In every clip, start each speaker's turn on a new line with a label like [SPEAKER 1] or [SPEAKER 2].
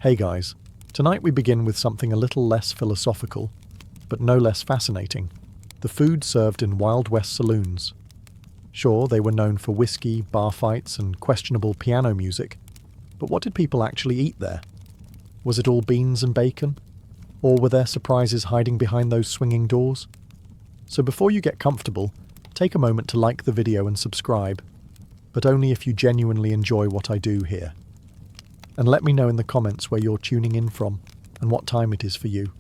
[SPEAKER 1] Hey guys, tonight we begin with something a little less philosophical, but no less fascinating. The food served in Wild West saloons. Sure, they were known for whiskey, bar fights, and questionable piano music, but what did people actually eat there? Was it all beans and bacon? Or were there surprises hiding behind those swinging doors? So before you get comfortable, take a moment to like the video and subscribe, but only if you genuinely enjoy what I do here. And let me know in the comments where you're tuning in from and what time it is for you.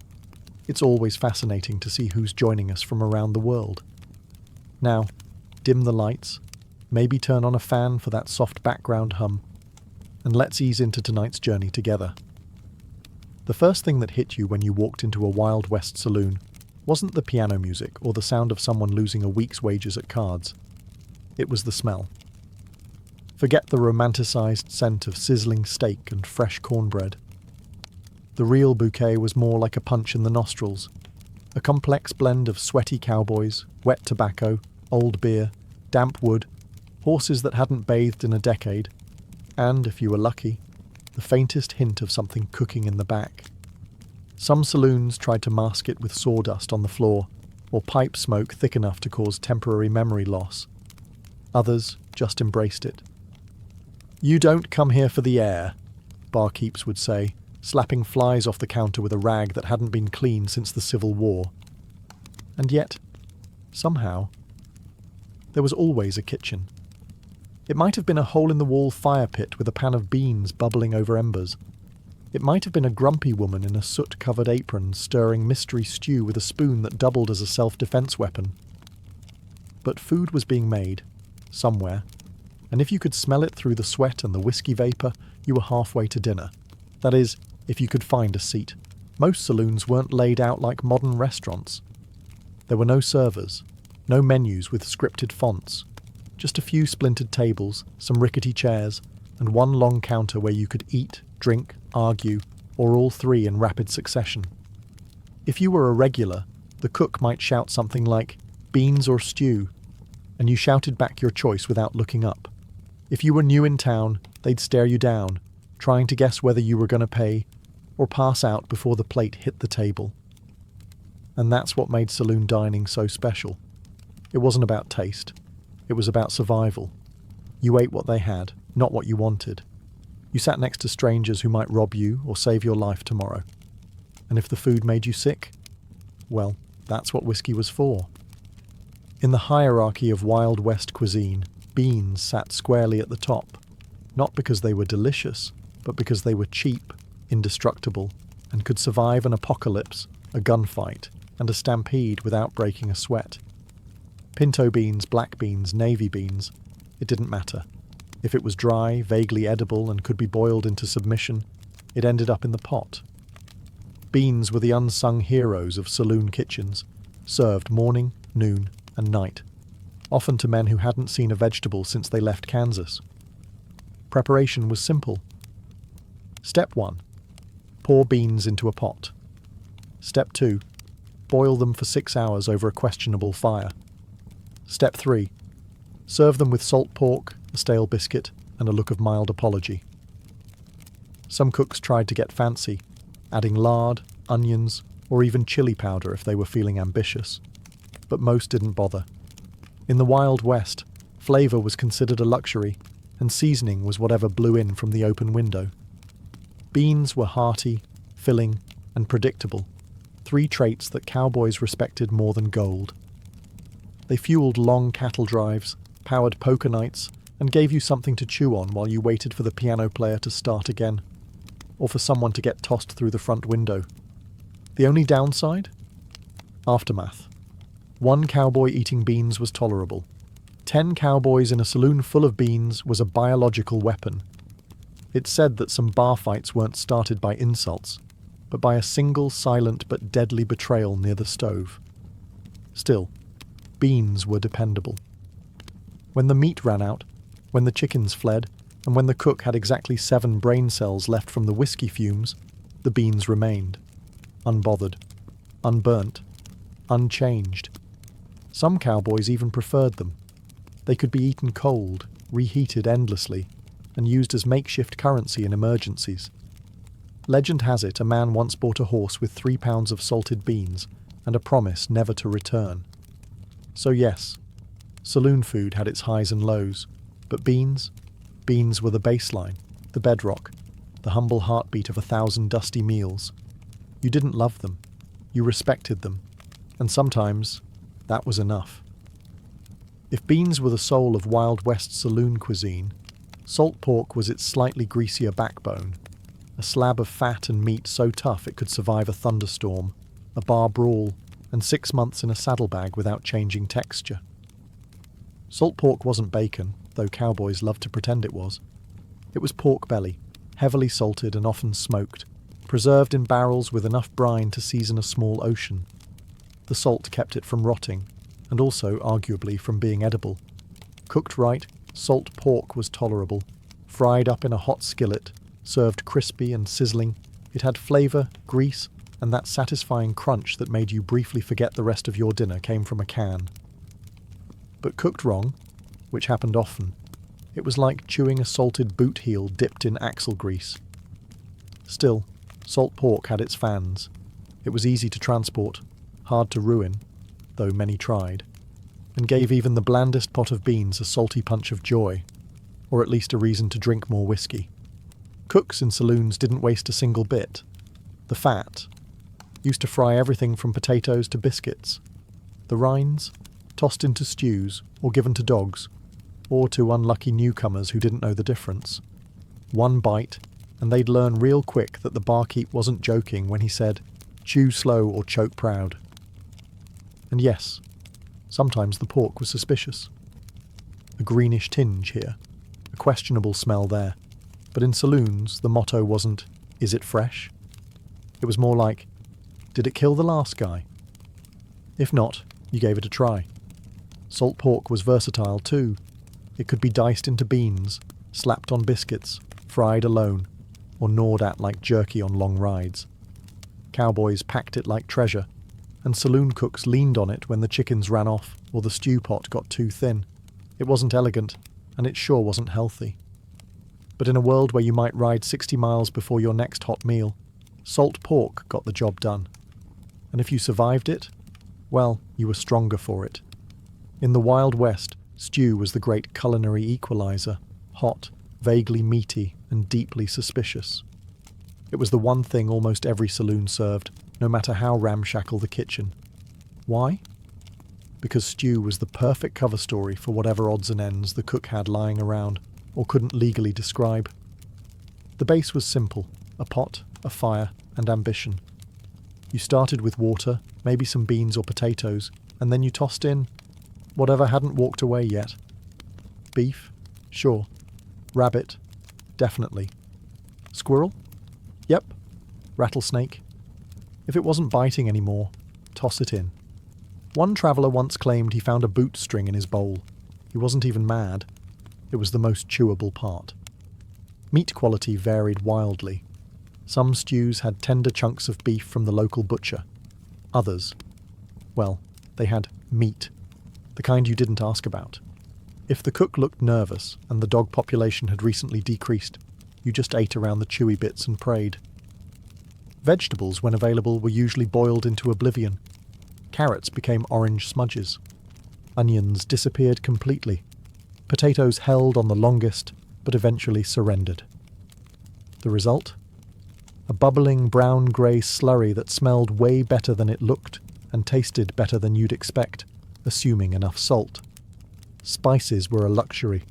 [SPEAKER 1] It's always fascinating to see who's joining us from around the world. Now, dim the lights, maybe turn on a fan for that soft background hum, and let's ease into tonight's journey together. The first thing that hit you when you walked into a Wild West saloon wasn't the piano music or the sound of someone losing a week's wages at cards. It was the smell. Forget the romanticized scent of sizzling steak and fresh cornbread. The real bouquet was more like a punch in the nostrils, a complex blend of sweaty cowboys, wet tobacco, old beer, damp wood, horses that hadn't bathed in a decade, and, if you were lucky, the faintest hint of something cooking in the back. Some saloons tried to mask it with sawdust on the floor, or pipe smoke thick enough to cause temporary memory loss. Others just embraced it. "You don't come here for the air," barkeeps would say, slapping flies off the counter with a rag that hadn't been cleaned since the Civil War. And yet, somehow, there was always a kitchen. It might have been a hole-in-the-wall fire pit with a pan of beans bubbling over embers. It might have been a grumpy woman in a soot-covered apron stirring mystery stew with a spoon that doubled as a self-defense weapon. But food was being made, somewhere, and if you could smell it through the sweat and the whiskey vapor, you were halfway to dinner. That is, if you could find a seat. Most saloons weren't laid out like modern restaurants. There were no servers, no menus with scripted fonts, just a few splintered tables, some rickety chairs, and one long counter where you could eat, drink, argue, or all three in rapid succession. If you were a regular, the cook might shout something like, "beans or stew," and you shouted back your choice without looking up. If you were new in town, they'd stare you down, trying to guess whether you were going to pay or pass out before the plate hit the table. And that's what made saloon dining so special. It wasn't about taste. It was about survival. You ate what they had, not what you wanted. You sat next to strangers who might rob you or save your life tomorrow. And if the food made you sick, well, that's what whiskey was for. In the hierarchy of Wild West cuisine, beans sat squarely at the top, not because they were delicious, but because they were cheap, indestructible, and could survive an apocalypse, a gunfight, and a stampede without breaking a sweat. Pinto beans, black beans, navy beans, it didn't matter. If it was dry, vaguely edible, and could be boiled into submission, it ended up in the pot. Beans were the unsung heroes of saloon kitchens, served morning, noon, and night, often to men who hadn't seen a vegetable since they left Kansas. Preparation was simple. Step 1. Pour beans into a pot. Step 2. Boil them for 6 hours over a questionable fire. Step 3. Serve them with salt pork, a stale biscuit, and a look of mild apology. Some cooks tried to get fancy, adding lard, onions, or even chili powder if they were feeling ambitious. But most didn't bother. In the Wild West, flavor was considered a luxury, and seasoning was whatever blew in from the open window. Beans were hearty, filling, and predictable, 3 traits that cowboys respected more than gold. They fueled long cattle drives, powered poker nights, and gave you something to chew on while you waited for the piano player to start again, or for someone to get tossed through the front window. The only downside? Aftermath. 1 cowboy eating beans was tolerable. 10 cowboys in a saloon full of beans was a biological weapon. It's said that some bar fights weren't started by insults, but by a single silent but deadly betrayal near the stove. Still, beans were dependable. When the meat ran out, when the chickens fled, and when the cook had exactly 7 brain cells left from the whiskey fumes, the beans remained. Unbothered, unburnt, unchanged. Some cowboys even preferred them. They could be eaten cold, reheated endlessly, and used as makeshift currency in emergencies. Legend has it a man once bought a horse with 3 pounds of salted beans and a promise never to return. So yes, saloon food had its highs and lows, but beans were the baseline, the bedrock, the humble heartbeat of 1,000 dusty meals. You didn't love them, you respected them, and sometimes that was enough. If beans were the soul of Wild West saloon cuisine, salt pork was its slightly greasier backbone, a slab of fat and meat so tough it could survive a thunderstorm, a bar brawl, and 6 months in a saddlebag without changing texture. Salt pork wasn't bacon, though cowboys loved to pretend it was. It was pork belly, heavily salted and often smoked, preserved in barrels with enough brine to season a small ocean. The salt kept it from rotting, and also, arguably, from being edible. Cooked right, salt pork was tolerable. Fried up in a hot skillet, served crispy and sizzling, it had flavour, grease, and that satisfying crunch that made you briefly forget the rest of your dinner came from a can. But cooked wrong, which happened often, it was like chewing a salted boot heel dipped in axle grease. Still, salt pork had its fans. It was easy to transport, hard to ruin, though many tried, and gave even the blandest pot of beans a salty punch of joy, or at least a reason to drink more whiskey. Cooks in saloons didn't waste a single bit. The fat used to fry everything from potatoes to biscuits. The rinds tossed into stews or given to dogs, or to unlucky newcomers who didn't know the difference. One bite, and they'd learn real quick that the barkeep wasn't joking when he said, "Chew slow or choke proud." And yes, sometimes the pork was suspicious. A greenish tinge here, a questionable smell there. But in saloons, the motto wasn't, "Is it fresh?" It was more like, "Did it kill the last guy?" If not, you gave it a try. Salt pork was versatile too. It could be diced into beans, slapped on biscuits, fried alone, or gnawed at like jerky on long rides. Cowboys packed it like treasure, and saloon cooks leaned on it when the chickens ran off or the stew pot got too thin. It wasn't elegant, and it sure wasn't healthy. But in a world where you might ride 60 miles before your next hot meal, salt pork got the job done. And if you survived it, well, you were stronger for it. In the Wild West, stew was the great culinary equalizer, hot, vaguely meaty, and deeply suspicious. It was the one thing almost every saloon served, no matter how ramshackle the kitchen. Why? Because stew was the perfect cover story for whatever odds and ends the cook had lying around, or couldn't legally describe. The base was simple, a pot, a fire, and ambition. You started with water, maybe some beans or potatoes, and then you tossed in whatever hadn't walked away yet. Beef? Sure. Rabbit? Definitely. Squirrel? Yep. Rattlesnake? If it wasn't biting anymore, toss it in. One traveller once claimed he found a boot string in his bowl. He wasn't even mad. It was the most chewable part. Meat quality varied wildly. Some stews had tender chunks of beef from the local butcher. Others, well, they had meat, the kind you didn't ask about. If the cook looked nervous and the dog population had recently decreased, you just ate around the chewy bits and prayed. Vegetables, when available, were usually boiled into oblivion. Carrots became orange smudges. Onions disappeared completely. Potatoes held on the longest, but eventually surrendered. The result? A bubbling brown-grey slurry that smelled way better than it looked and tasted better than you'd expect, assuming enough salt. Spices were a luxury.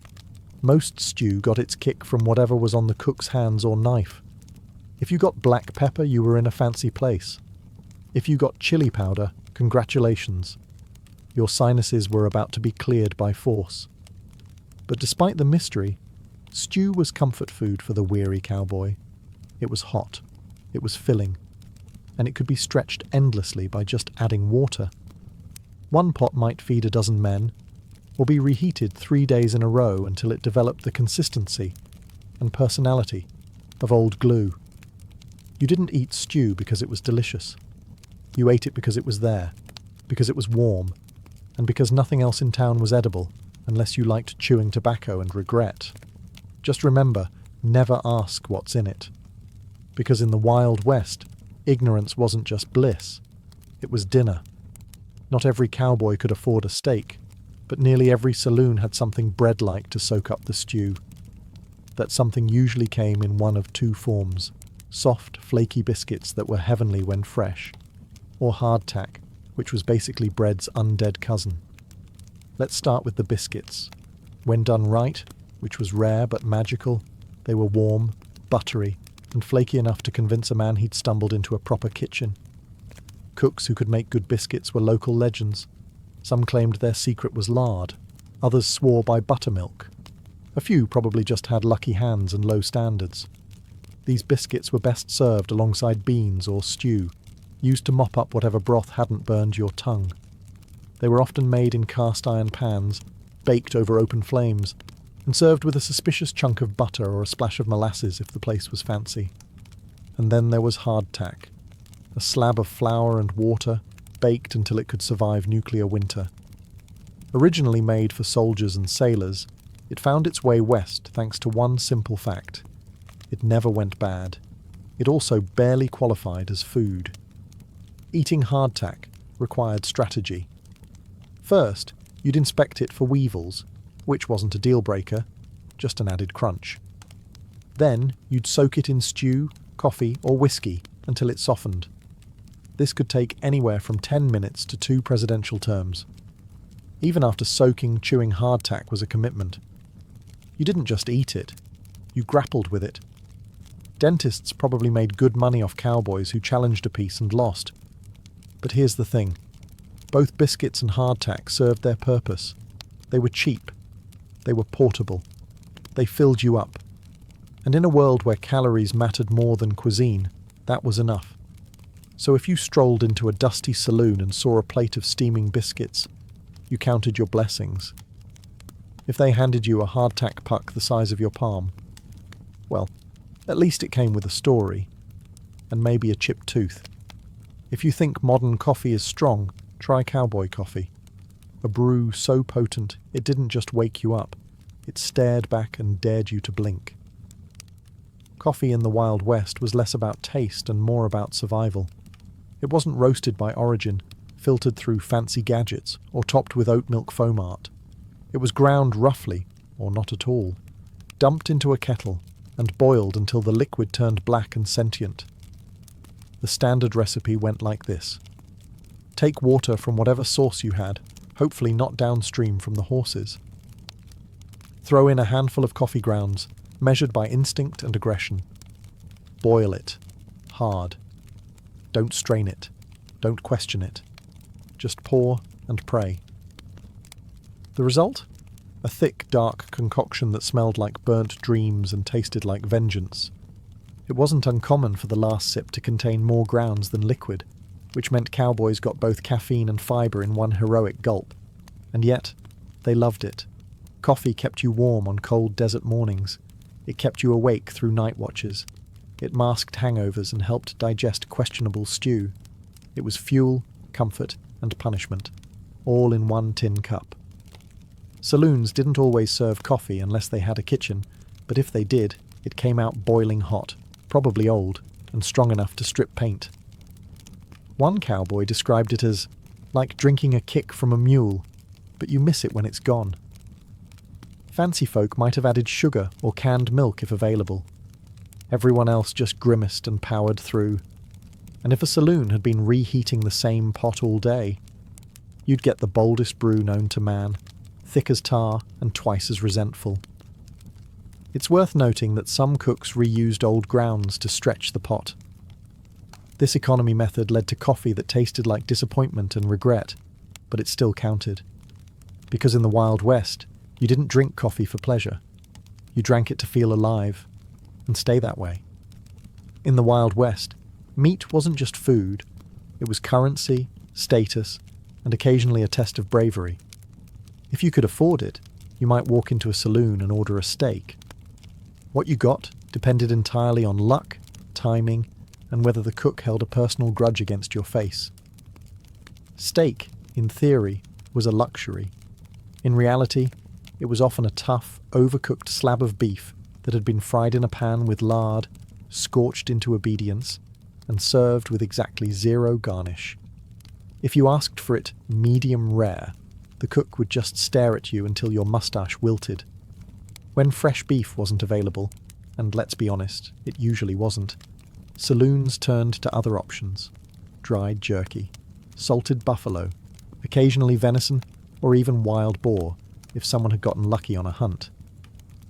[SPEAKER 1] Most stew got its kick from whatever was on the cook's hands or knife. If you got black pepper, you were in a fancy place. If you got chili powder, congratulations. Your sinuses were about to be cleared by force. But despite the mystery, stew was comfort food for the weary cowboy. It was hot, it was filling, and it could be stretched endlessly by just adding water. One pot might feed a dozen men, or be reheated 3 days in a row until it developed the consistency and personality of old glue. You didn't eat stew because it was delicious. You ate it because it was there, because it was warm, and because nothing else in town was edible, unless you liked chewing tobacco and regret. Just remember, never ask what's in it. Because in the Wild West, ignorance wasn't just bliss, it was dinner. Not every cowboy could afford a steak, but nearly every saloon had something bread-like to soak up the stew. That something usually came in one of two forms: soft, flaky biscuits that were heavenly when fresh, or hardtack, which was basically bread's undead cousin. Let's start with the biscuits. When done right, which was rare but magical, they were warm, buttery, and flaky enough to convince a man he'd stumbled into a proper kitchen. Cooks who could make good biscuits were local legends. Some claimed their secret was lard, others swore by buttermilk. A few probably just had lucky hands and low standards. These biscuits were best served alongside beans or stew, used to mop up whatever broth hadn't burned your tongue. They were often made in cast-iron pans, baked over open flames, and served with a suspicious chunk of butter or a splash of molasses if the place was fancy. And then there was hardtack, a slab of flour and water, baked until it could survive nuclear winter. Originally made for soldiers and sailors, it found its way west thanks to one simple fact: it never went bad. It also barely qualified as food. Eating hardtack required strategy. First, you'd inspect it for weevils, which wasn't a deal-breaker, just an added crunch. Then, you'd soak it in stew, coffee, or whiskey until it softened. This could take anywhere from 10 minutes to 2 presidential terms. Even after soaking, chewing hardtack was a commitment. You didn't just eat it, you grappled with it. Dentists probably made good money off cowboys who challenged a piece and lost. But here's the thing. Both biscuits and hardtack served their purpose. They were cheap. They were portable. They filled you up. And in a world where calories mattered more than cuisine, that was enough. So if you strolled into a dusty saloon and saw a plate of steaming biscuits, you counted your blessings. If they handed you a hardtack puck the size of your palm, well, at least it came with a story, and maybe a chipped tooth. If you think modern coffee is strong, try cowboy coffee. A brew so potent it didn't just wake you up, it stared back and dared you to blink. Coffee in the Wild West was less about taste and more about survival. It wasn't roasted by origin, filtered through fancy gadgets, or topped with oat milk foam art. It was ground roughly, or not at all, dumped into a kettle, and boiled until the liquid turned black and sentient. The standard recipe went like this. Take water from whatever source you had, hopefully not downstream from the horses. Throw in a handful of coffee grounds, measured by instinct and aggression. Boil it. Hard. Don't strain it. Don't question it. Just pour and pray. The result? A thick, dark concoction that smelled like burnt dreams and tasted like vengeance. It wasn't uncommon for the last sip to contain more grounds than liquid, which meant cowboys got both caffeine and fibre in one heroic gulp. And yet, they loved it. Coffee kept you warm on cold desert mornings. It kept you awake through night watches. It masked hangovers and helped digest questionable stew. It was fuel, comfort, and punishment, all in one tin cup. Saloons didn't always serve coffee unless they had a kitchen, but if they did, it came out boiling hot, probably old, and strong enough to strip paint. One cowboy described it as like drinking a kick from a mule, but you miss it when it's gone. Fancy folk might have added sugar or canned milk if available. Everyone else just grimaced and powered through. And if a saloon had been reheating the same pot all day, you'd get the boldest brew known to man, thick as tar and twice as resentful. It's worth noting that some cooks reused old grounds to stretch the pot. This economy method led to coffee that tasted like disappointment and regret, but it still counted. Because in the Wild West, you didn't drink coffee for pleasure. You drank it to feel alive, and stay that way. In the Wild West, meat wasn't just food, it was currency, status, and occasionally a test of bravery. If you could afford it, you might walk into a saloon and order a steak. What you got depended entirely on luck, timing, and whether the cook held a personal grudge against your face. Steak, in theory, was a luxury. In reality, it was often a tough, overcooked slab of beef that had been fried in a pan with lard, scorched into obedience, and served with exactly zero garnish. If you asked for it medium rare, the cook would just stare at you until your mustache wilted. When fresh beef wasn't available, and let's be honest, it usually wasn't, saloons turned to other options: dried jerky, salted buffalo, occasionally venison, or even wild boar, if someone had gotten lucky on a hunt.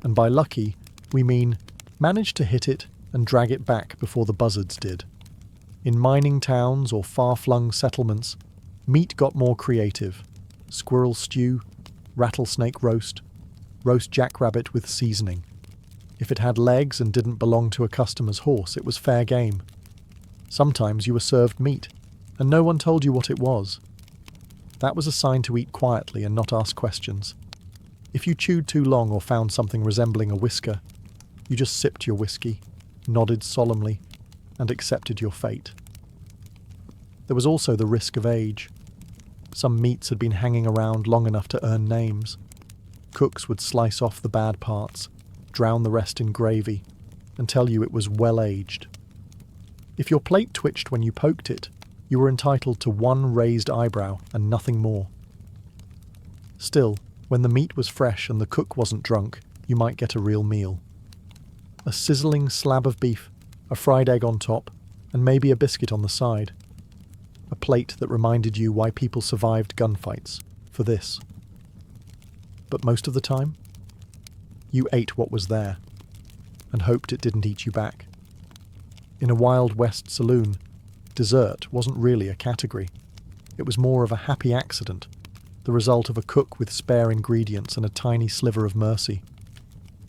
[SPEAKER 1] And by lucky, we mean managed to hit it and drag it back before the buzzards did. In mining towns or far-flung settlements, meat got more creative: squirrel stew, rattlesnake roast, roast jackrabbit with seasoning. If it had legs and didn't belong to a customer's horse, it was fair game. Sometimes you were served meat, and no one told you what it was. That was a sign to eat quietly and not ask questions. If you chewed too long or found something resembling a whisker, you just sipped your whiskey, nodded solemnly, and accepted your fate. There was also the risk of age. Some meats had been hanging around long enough to earn names. Cooks would slice off the bad parts, drown the rest in gravy, and tell you it was well-aged. If your plate twitched when you poked it, you were entitled to one raised eyebrow and nothing more. Still, when the meat was fresh and the cook wasn't drunk, you might get a real meal. A sizzling slab of beef, a fried egg on top, and maybe a biscuit on the side. A plate that reminded you why people survived gunfights, for this. But most of the time, you ate what was there, and hoped it didn't eat you back. In a Wild West saloon, dessert wasn't really a category. It was more of a happy accident, the result of a cook with spare ingredients and a tiny sliver of mercy.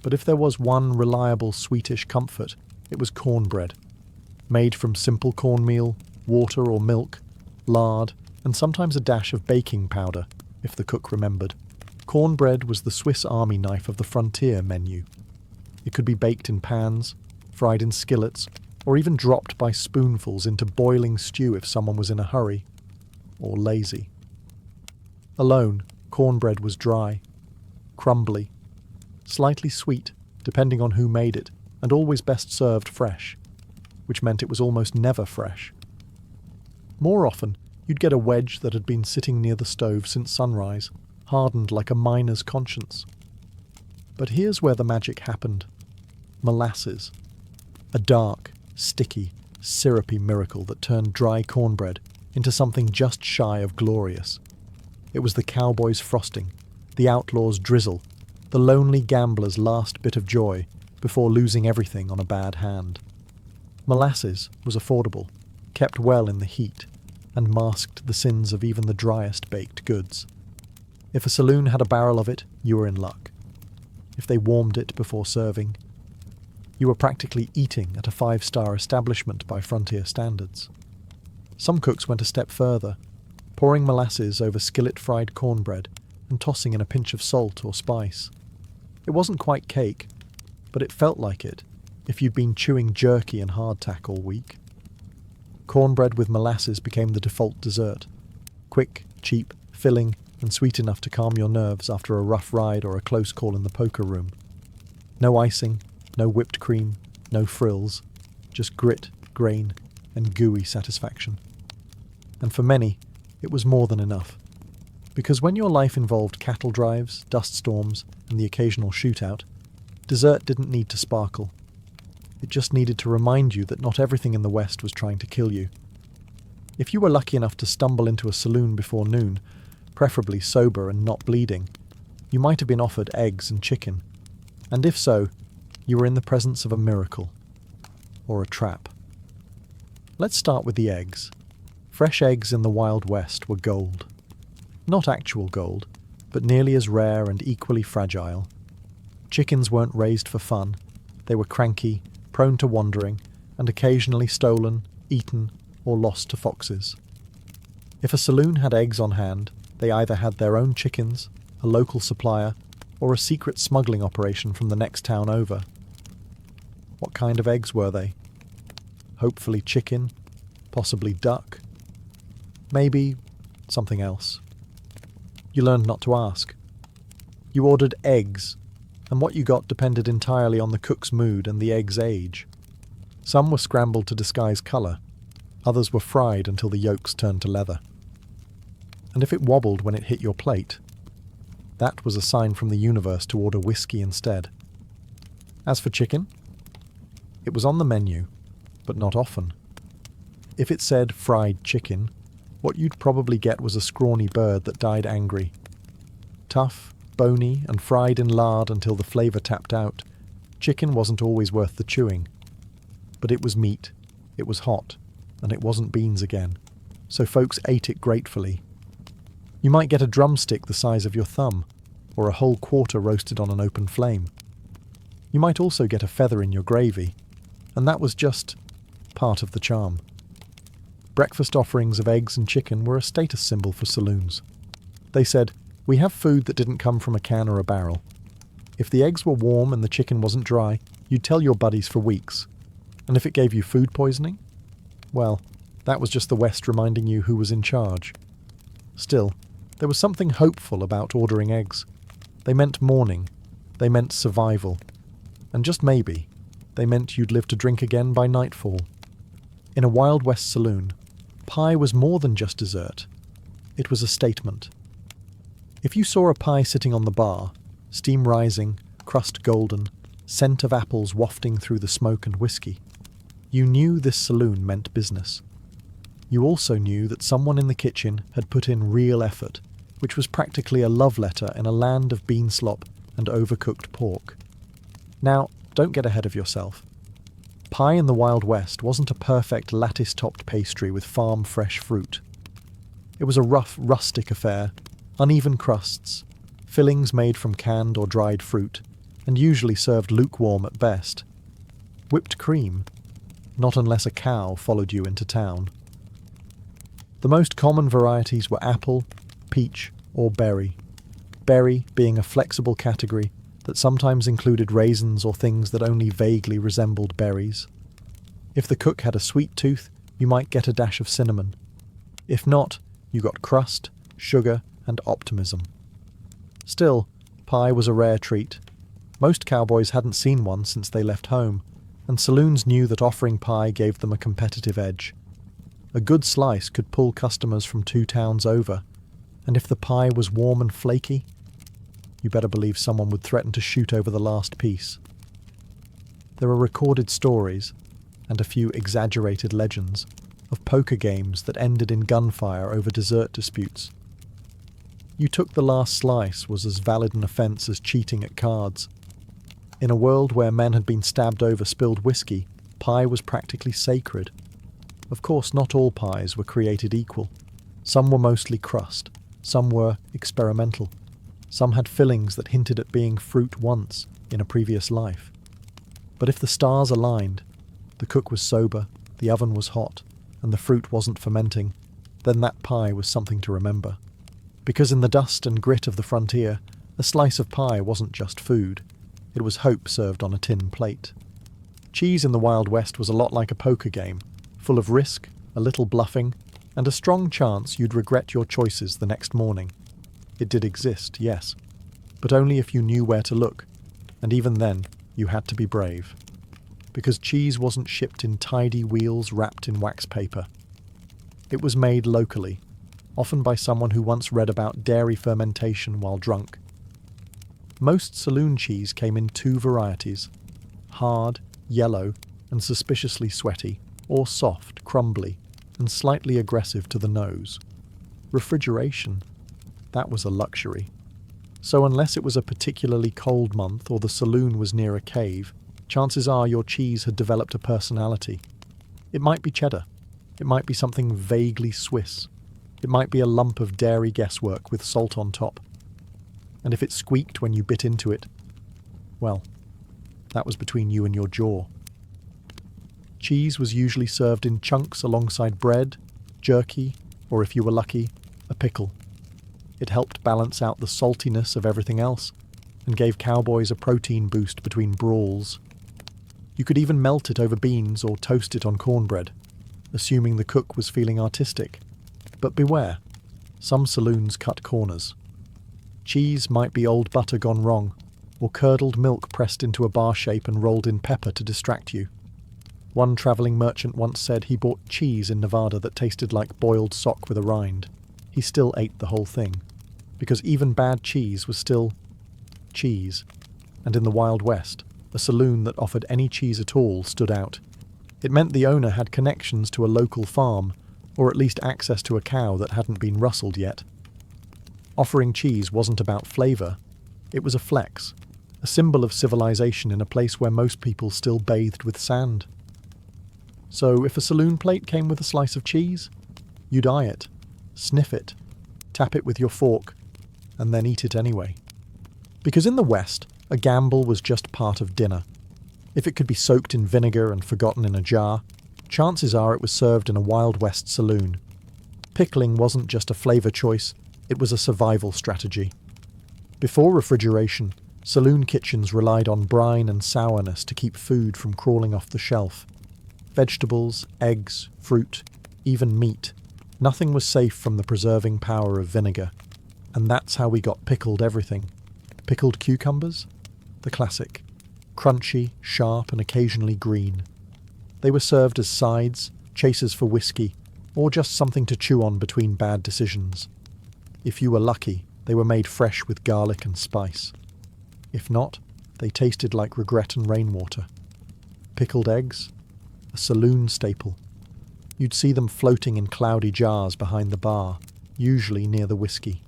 [SPEAKER 1] But if there was one reliable sweetish comfort, it was cornbread, made from simple cornmeal, water or milk, lard, and sometimes a dash of baking powder, if the cook remembered. Cornbread was the Swiss Army knife of the frontier menu. It could be baked in pans, fried in skillets, or even dropped by spoonfuls into boiling stew if someone was in a hurry, or lazy. Alone, cornbread was dry, crumbly, slightly sweet, depending on who made it, and always best served fresh, which meant it was almost never fresh. More often, you'd get a wedge that had been sitting near the stove since sunrise, hardened like a miner's conscience. But here's where the magic happened. Molasses. A dark, sticky, syrupy miracle that turned dry cornbread into something just shy of glorious. It was the cowboy's frosting, the outlaw's drizzle, the lonely gambler's last bit of joy before losing everything on a bad hand. Molasses was affordable, kept well in the heat, and masked the sins of even the driest baked goods. If a saloon had a barrel of it, you were in luck. If they warmed it before serving, you were practically eating at a 5-star establishment by frontier standards. Some cooks went a step further, pouring molasses over skillet-fried cornbread and tossing in a pinch of salt or spice. It wasn't quite cake, but it felt like it if you'd been chewing jerky and hardtack all week. Cornbread with molasses became the default dessert. Quick, cheap, filling, and sweet enough to calm your nerves after a rough ride or a close call in the poker room. No icing, no whipped cream, no frills, just grit, grain, and gooey satisfaction. And for many, it was more than enough. Because when your life involved cattle drives, dust storms, and the occasional shootout, dessert didn't need to sparkle. It just needed to remind you that not everything in the West was trying to kill you. If you were lucky enough to stumble into a saloon before noon, preferably sober and not bleeding, you might have been offered eggs and chicken. And if so, you were in the presence of a miracle. Or a trap. Let's start with the eggs. Fresh eggs in the Wild West were gold. Not actual gold, but nearly as rare and equally fragile. Chickens weren't raised for fun. They were cranky, prone to wandering, and occasionally stolen, eaten, or lost to foxes. If a saloon had eggs on hand, they either had their own chickens, a local supplier, or a secret smuggling operation from the next town over. What kind of eggs were they? Hopefully chicken, possibly duck, maybe something else. You learned not to ask. You ordered eggs, and what you got depended entirely on the cook's mood and the egg's age. Some were scrambled to disguise colour, others were fried until the yolks turned to leather. And if it wobbled when it hit your plate, that was a sign from the universe to order whiskey instead. As for chicken, it was on the menu, but not often. If it said fried chicken, what you'd probably get was a scrawny bird that died angry. Tough, bony, and fried in lard until the flavour tapped out, chicken wasn't always worth the chewing. But it was meat, it was hot, and it wasn't beans again, so folks ate it gratefully. You might get a drumstick the size of your thumb, or a whole quarter roasted on an open flame. You might also get a feather in your gravy, and that was just part of the charm. Breakfast offerings of eggs and chicken were a status symbol for saloons. They said, "We have food that didn't come from a can or a barrel." If the eggs were warm and the chicken wasn't dry, you'd tell your buddies for weeks. And if it gave you food poisoning, well, that was just the West reminding you who was in charge. Still, there was something hopeful about ordering eggs. They meant morning, they meant survival, and just maybe, they meant you'd live to drink again by nightfall. In a Wild West saloon, pie was more than just dessert. It was a statement. If you saw a pie sitting on the bar, steam rising, crust golden, scent of apples wafting through the smoke and whiskey, you knew this saloon meant business. You also knew that someone in the kitchen had put in real effort, which was practically a love letter in a land of bean slop and overcooked pork. Now, don't get ahead of yourself. Pie in the Wild West wasn't a perfect lattice-topped pastry with farm-fresh fruit. It was a rough, rustic affair, uneven crusts, fillings made from canned or dried fruit, and usually served lukewarm at best. Whipped cream, not unless a cow followed you into town. The most common varieties were apple, peach, or berry. Berry being a flexible category that sometimes included raisins or things that only vaguely resembled berries. If the cook had a sweet tooth, you might get a dash of cinnamon. If not, you got crust, sugar, and optimism. Still, pie was a rare treat. Most cowboys hadn't seen one since they left home, and saloons knew that offering pie gave them a competitive edge. A good slice could pull customers from 2 towns over, and if the pie was warm and flaky, you better believe someone would threaten to shoot over the last piece. There are recorded stories, and a few exaggerated legends, of poker games that ended in gunfire over dessert disputes. You took the last slice was as valid an offence as cheating at cards. In a world where men had been stabbed over spilled whiskey, pie was practically sacred. Of course, not all pies were created equal. Some were mostly crust, some were experimental. Some had fillings that hinted at being fruit once, in a previous life. But if the stars aligned, the cook was sober, the oven was hot, and the fruit wasn't fermenting, then that pie was something to remember. Because in the dust and grit of the frontier, a slice of pie wasn't just food. It was hope served on a tin plate. Cheese in the Wild West was a lot like a poker game, full of risk, a little bluffing, and a strong chance you'd regret your choices the next morning. It did exist, yes, but only if you knew where to look, and even then, you had to be brave. Because cheese wasn't shipped in tidy wheels wrapped in wax paper. It was made locally, often by someone who once read about dairy fermentation while drunk. Most saloon cheese came in 2 varieties: hard, yellow, and suspiciously sweaty, or soft, crumbly, and slightly aggressive to the nose. Refrigeration, that was a luxury. So unless it was a particularly cold month or the saloon was near a cave, chances are your cheese had developed a personality. It might be cheddar. It might be something vaguely Swiss. It might be a lump of dairy guesswork with salt on top. And if it squeaked when you bit into it, well, that was between you and your jaw. Cheese was usually served in chunks alongside bread, jerky, or if you were lucky, a pickle. It helped balance out the saltiness of everything else, and gave cowboys a protein boost between brawls. You could even melt it over beans or toast it on cornbread, assuming the cook was feeling artistic. But beware, some saloons cut corners. Cheese might be old butter gone wrong, or curdled milk pressed into a bar shape and rolled in pepper to distract you. One travelling merchant once said he bought cheese in Nevada that tasted like boiled sock with a rind. He still ate the whole thing, because even bad cheese was still cheese. And in the Wild West, a saloon that offered any cheese at all stood out. It meant the owner had connections to a local farm, or at least access to a cow that hadn't been rustled yet. Offering cheese wasn't about flavour, it was a flex, a symbol of civilization in a place where most people still bathed with sand. So if a saloon plate came with a slice of cheese, you'd eye it, sniff it, tap it with your fork, and then eat it anyway. Because in the West, a gamble was just part of dinner. If it could be soaked in vinegar and forgotten in a jar, chances are it was served in a Wild West saloon. Pickling wasn't just a flavour choice, it was a survival strategy. Before refrigeration, saloon kitchens relied on brine and sourness to keep food from crawling off the shelf. Vegetables, eggs, fruit, even meat. Nothing was safe from the preserving power of vinegar. And that's how we got pickled everything. Pickled cucumbers? The classic. Crunchy, sharp, and occasionally green. They were served as sides, chasers for whiskey, or just something to chew on between bad decisions. If you were lucky, they were made fresh with garlic and spice. If not, they tasted like regret and rainwater. Pickled eggs? A saloon staple. You'd see them floating in cloudy jars behind the bar, usually near the whiskey.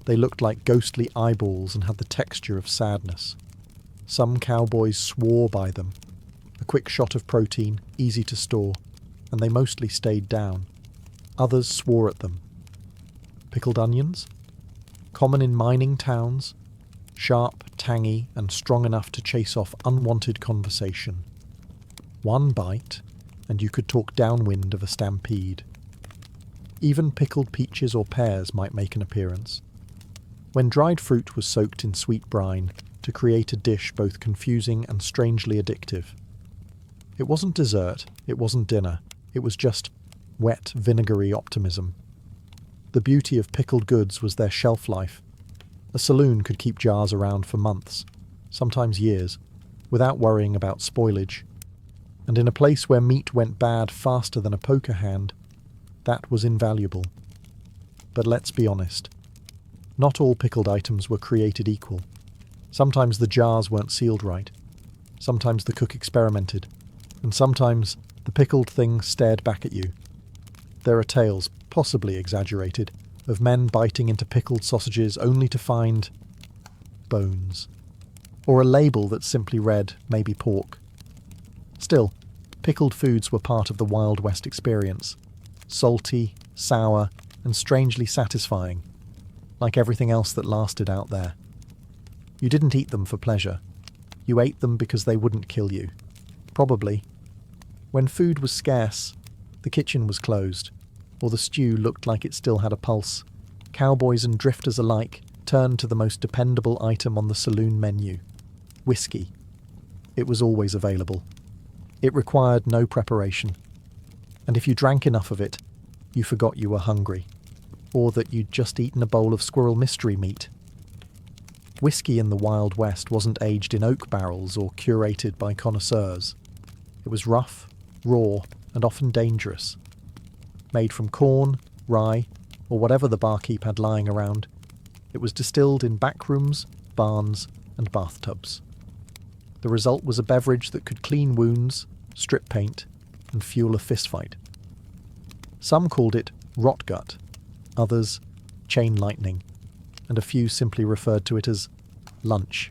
[SPEAKER 1] They looked like ghostly eyeballs and had the texture of sadness. Some cowboys swore by them. A quick shot of protein, easy to store, and they mostly stayed down. Others swore at them. Pickled onions? Common in mining towns, sharp, tangy, and strong enough to chase off unwanted conversation. One bite, and you could talk downwind of a stampede. Even pickled peaches or pears might make an appearance. When dried fruit was soaked in sweet brine to create a dish both confusing and strangely addictive. It wasn't dessert, it wasn't dinner, it was just wet, vinegary optimism. The beauty of pickled goods was their shelf life. A saloon could keep jars around for months, sometimes years, without worrying about spoilage. And in a place where meat went bad faster than a poker hand, that was invaluable. But let's be honest. Not all pickled items were created equal. Sometimes the jars weren't sealed right. Sometimes the cook experimented. And sometimes the pickled thing stared back at you. There are tales, possibly exaggerated, of men biting into pickled sausages only to find bones. Or a label that simply read, maybe pork. Still, pickled foods were part of the Wild West experience. Salty, sour, and strangely satisfying. Like everything else that lasted out there. You didn't eat them for pleasure. You ate them because they wouldn't kill you. Probably. When food was scarce, the kitchen was closed, or the stew looked like it still had a pulse. Cowboys and drifters alike turned to the most dependable item on the saloon menu. Whiskey. It was always available. It required no preparation. And if you drank enough of it, you forgot you were hungry. Or that you'd just eaten a bowl of squirrel mystery meat. Whiskey in the Wild West wasn't aged in oak barrels or curated by connoisseurs. It was rough, raw, and often dangerous. Made from corn, rye, or whatever the barkeep had lying around, it was distilled in backrooms, barns, and bathtubs. The result was a beverage that could clean wounds, strip paint, and fuel a fistfight. Some called it rot gut, others chain lightning, and a few simply referred to it as lunch.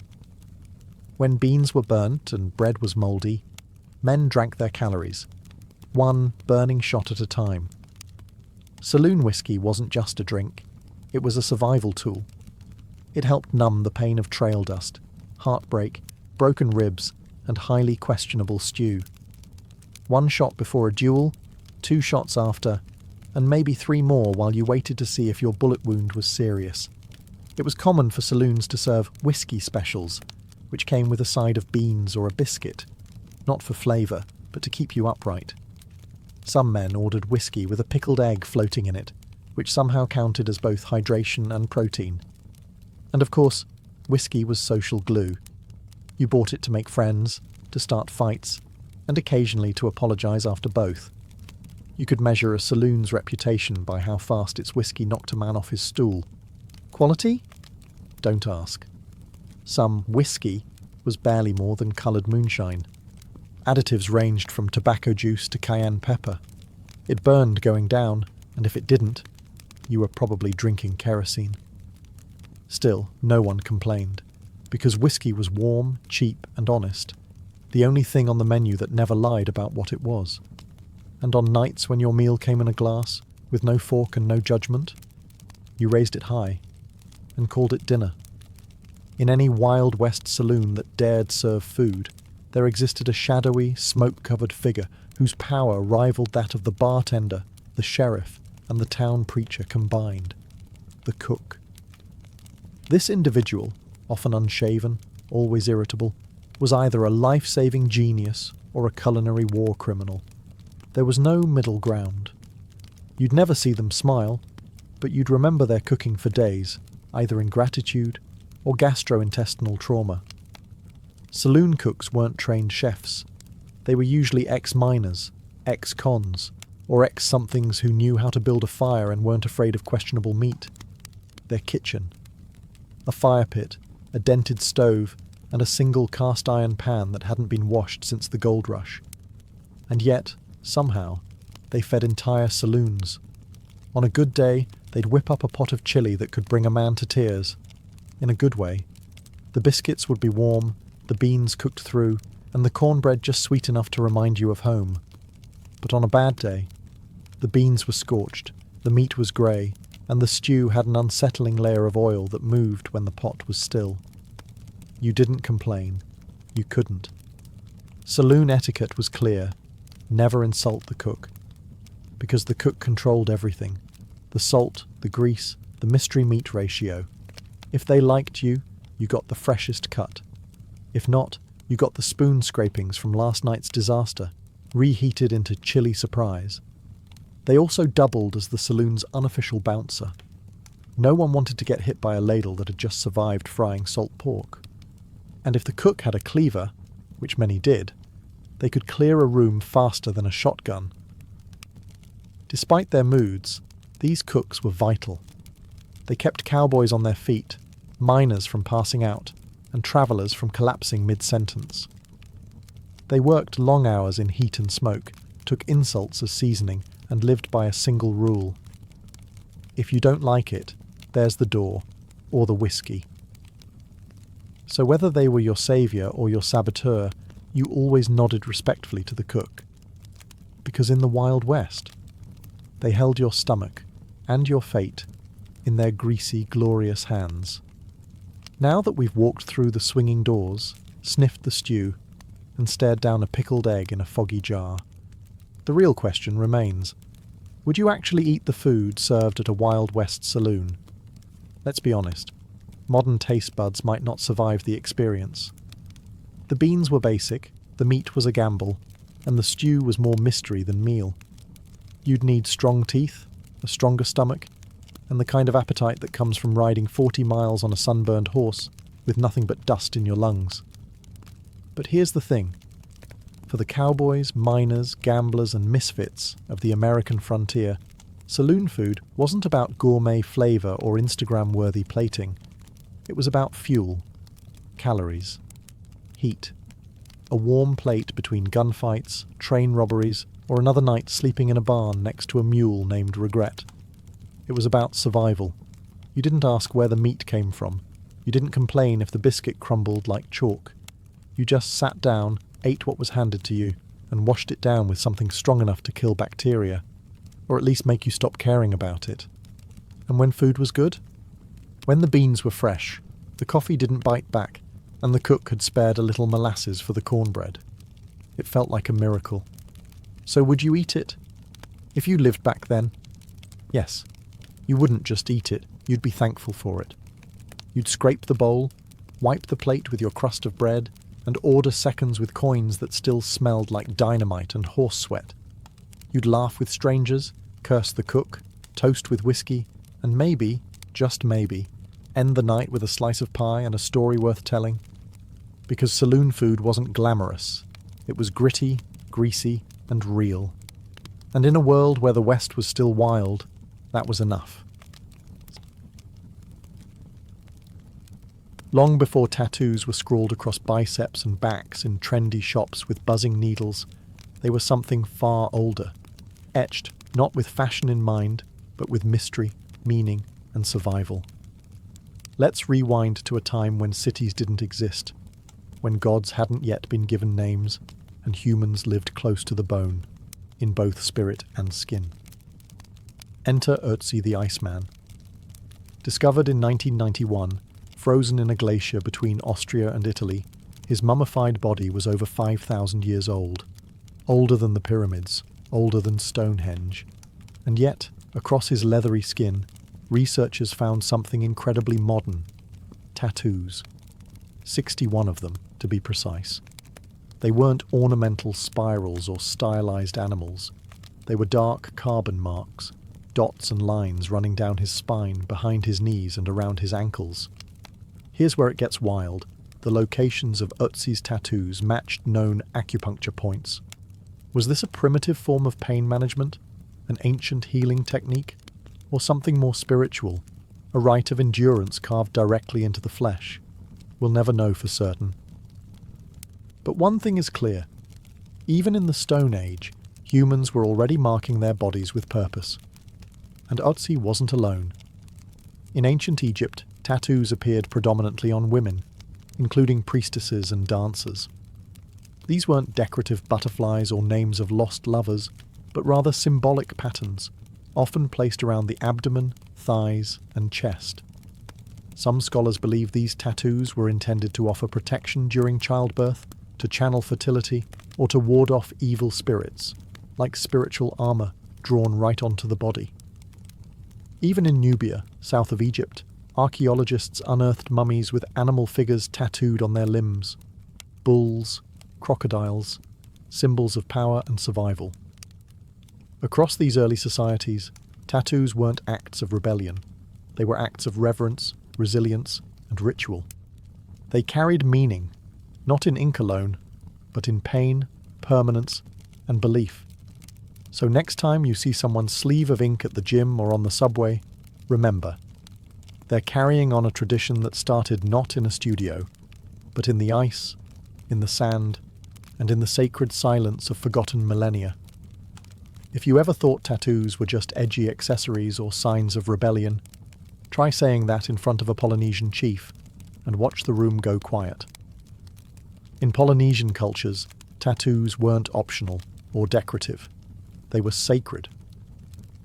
[SPEAKER 1] When beans were burnt and bread was mouldy, men drank their calories, one burning shot at a time. Saloon whiskey wasn't just a drink, it was a survival tool. It helped numb the pain of trail dust, heartbreak, broken ribs, and highly questionable stew. One shot before a duel, 2 shots after, and maybe 3 more while you waited to see if your bullet wound was serious. It was common for saloons to serve whiskey specials, which came with a side of beans or a biscuit, not for flavour, but to keep you upright. Some men ordered whiskey with a pickled egg floating in it, which somehow counted as both hydration and protein. And of course, whiskey was social glue. You bought it to make friends, to start fights, and occasionally to apologise after both. You could measure a saloon's reputation by how fast its whiskey knocked a man off his stool. Quality? Don't ask. Some whiskey was barely more than coloured moonshine. Additives ranged from tobacco juice to cayenne pepper. It burned going down, and if it didn't, you were probably drinking kerosene. Still, no one complained, because whiskey was warm, cheap, and honest, the only thing on the menu that never lied about what it was. And on nights when your meal came in a glass, with no fork and no judgment, you raised it high, and called it dinner. In any Wild West saloon that dared serve food, there existed a shadowy, smoke-covered figure whose power rivaled that of the bartender, the sheriff, and the town preacher combined. The cook. This individual, often unshaven, always irritable, was either a life-saving genius or a culinary war criminal. There was no middle ground. You'd never see them smile, but you'd remember their cooking for days, either in gratitude or gastrointestinal trauma. Saloon cooks weren't trained chefs. They were usually ex-miners, ex-cons, or ex-somethings who knew how to build a fire and weren't afraid of questionable meat. Their kitchen. A fire pit, a dented stove, and a single cast-iron pan that hadn't been washed since the gold rush. And yet, somehow, they fed entire saloons. On a good day, they'd whip up a pot of chili that could bring a man to tears. In a good way. The biscuits would be warm, the beans cooked through, and the cornbread just sweet enough to remind you of home. But on a bad day, the beans were scorched, the meat was grey, and the stew had an unsettling layer of oil that moved when the pot was still. You didn't complain. You couldn't. Saloon etiquette was clear. Never insult the cook. Because the cook controlled everything. The salt, the grease, the mystery meat ratio. If they liked you, you got the freshest cut. If not, you got the spoon scrapings from last night's disaster, reheated into chilly surprise. They also doubled as the saloon's unofficial bouncer. No one wanted to get hit by a ladle that had just survived frying salt pork. And if the cook had a cleaver, which many did, they could clear a room faster than a shotgun. Despite their moods, these cooks were vital. They kept cowboys on their feet, miners from passing out, and travellers from collapsing mid-sentence. They worked long hours in heat and smoke, took insults as seasoning, and lived by a single rule. If you don't like it, there's the door, or the whiskey. So whether they were your saviour or your saboteur, you always nodded respectfully to the cook. Because in the Wild West, they held your stomach and your fate in their greasy, glorious hands. Now that we've walked through the swinging doors, sniffed the stew, and stared down a pickled egg in a foggy jar, the real question remains. Would you actually eat the food served at a Wild West saloon? Let's be honest. Modern taste buds might not survive the experience. The beans were basic, the meat was a gamble, and the stew was more mystery than meal. You'd need strong teeth, a stronger stomach, and the kind of appetite that comes from riding 40 miles on a sunburned horse with nothing but dust in your lungs. But here's the thing. For the cowboys, miners, gamblers, and misfits of the American frontier, saloon food wasn't about gourmet flavour or Instagram-worthy plating. It was about fuel, calories, heat, a warm plate between gunfights, train robberies, or another night sleeping in a barn next to a mule named Regret. It was about survival. You didn't ask where the meat came from. You didn't complain if the biscuit crumbled like chalk. You just sat down, ate what was handed to you, and washed it down with something strong enough to kill bacteria, or at least make you stop caring about it. And when food was good? When the beans were fresh, the coffee didn't bite back, and the cook had spared a little molasses for the cornbread. It felt like a miracle. So would you eat it? If you lived back then? Yes. You wouldn't just eat it, you'd be thankful for it. You'd scrape the bowl, wipe the plate with your crust of bread, and order seconds with coins that still smelled like dynamite and horse sweat. You'd laugh with strangers, curse the cook, toast with whiskey, and maybe, just maybe, end the night with a slice of pie and a story worth telling. Because saloon food wasn't glamorous. It was gritty, greasy, and real. And in a world where the West was still wild, that was enough. Long before tattoos were scrawled across biceps and backs in trendy shops with buzzing needles, they were something far older, etched not with fashion in mind, but with mystery, meaning, and survival. Let's rewind to a time when cities didn't exist, when gods hadn't yet been given names, and humans lived close to the bone, in both spirit and skin. Enter Ötzi the Iceman. Discovered in 1991, frozen in a glacier between Austria and Italy, his mummified body was over 5,000 years old, older than the pyramids, older than Stonehenge. And yet, across his leathery skin, researchers found something incredibly modern: tattoos. 61 of them, to be precise. They weren't ornamental spirals or stylized animals. They were dark carbon marks, dots and lines running down his spine, behind his knees and around his ankles. Here's where it gets wild. The locations of Ötzi's tattoos matched known acupuncture points. Was this a primitive form of pain management? An ancient healing technique? Or something more spiritual? A rite of endurance carved directly into the flesh? We'll never know for certain. But one thing is clear. Even in the Stone Age, humans were already marking their bodies with purpose. And Ötzi wasn't alone. In ancient Egypt, tattoos appeared predominantly on women, including priestesses and dancers. These weren't decorative butterflies or names of lost lovers, but rather symbolic patterns, often placed around the abdomen, thighs, and chest. Some scholars believe these tattoos were intended to offer protection during childbirth, to channel fertility, or to ward off evil spirits, like spiritual armor drawn right onto the body. Even in Nubia, south of Egypt, archaeologists unearthed mummies with animal figures tattooed on their limbs: bulls, crocodiles, symbols of power and survival. Across these early societies, tattoos weren't acts of rebellion. They were acts of reverence, resilience, and ritual. They carried meaning, not in ink alone, but in pain, permanence, and belief. So next time you see someone's sleeve of ink at the gym or on the subway, remember, they're carrying on a tradition that started not in a studio, but in the ice, in the sand, and in the sacred silence of forgotten millennia. If you ever thought tattoos were just edgy accessories or signs of rebellion, try saying that in front of a Polynesian chief and watch the room go quiet. In Polynesian cultures, tattoos weren't optional or decorative. They were sacred.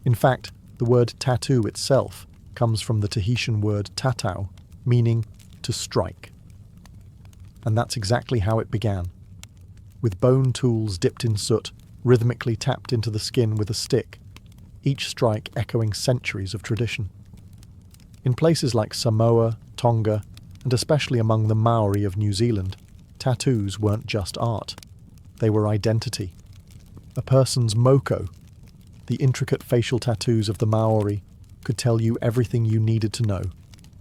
[SPEAKER 1] In fact, the word tattoo itself comes from the Tahitian word tatau, meaning to strike. And that's exactly how it began. With bone tools dipped in soot, rhythmically tapped into the skin with a stick, each strike echoing centuries of tradition. In places like Samoa, Tonga, and especially among the Maori of New Zealand, tattoos weren't just art. They were identity. A person's moko, the intricate facial tattoos of the Maori, could tell you everything you needed to know: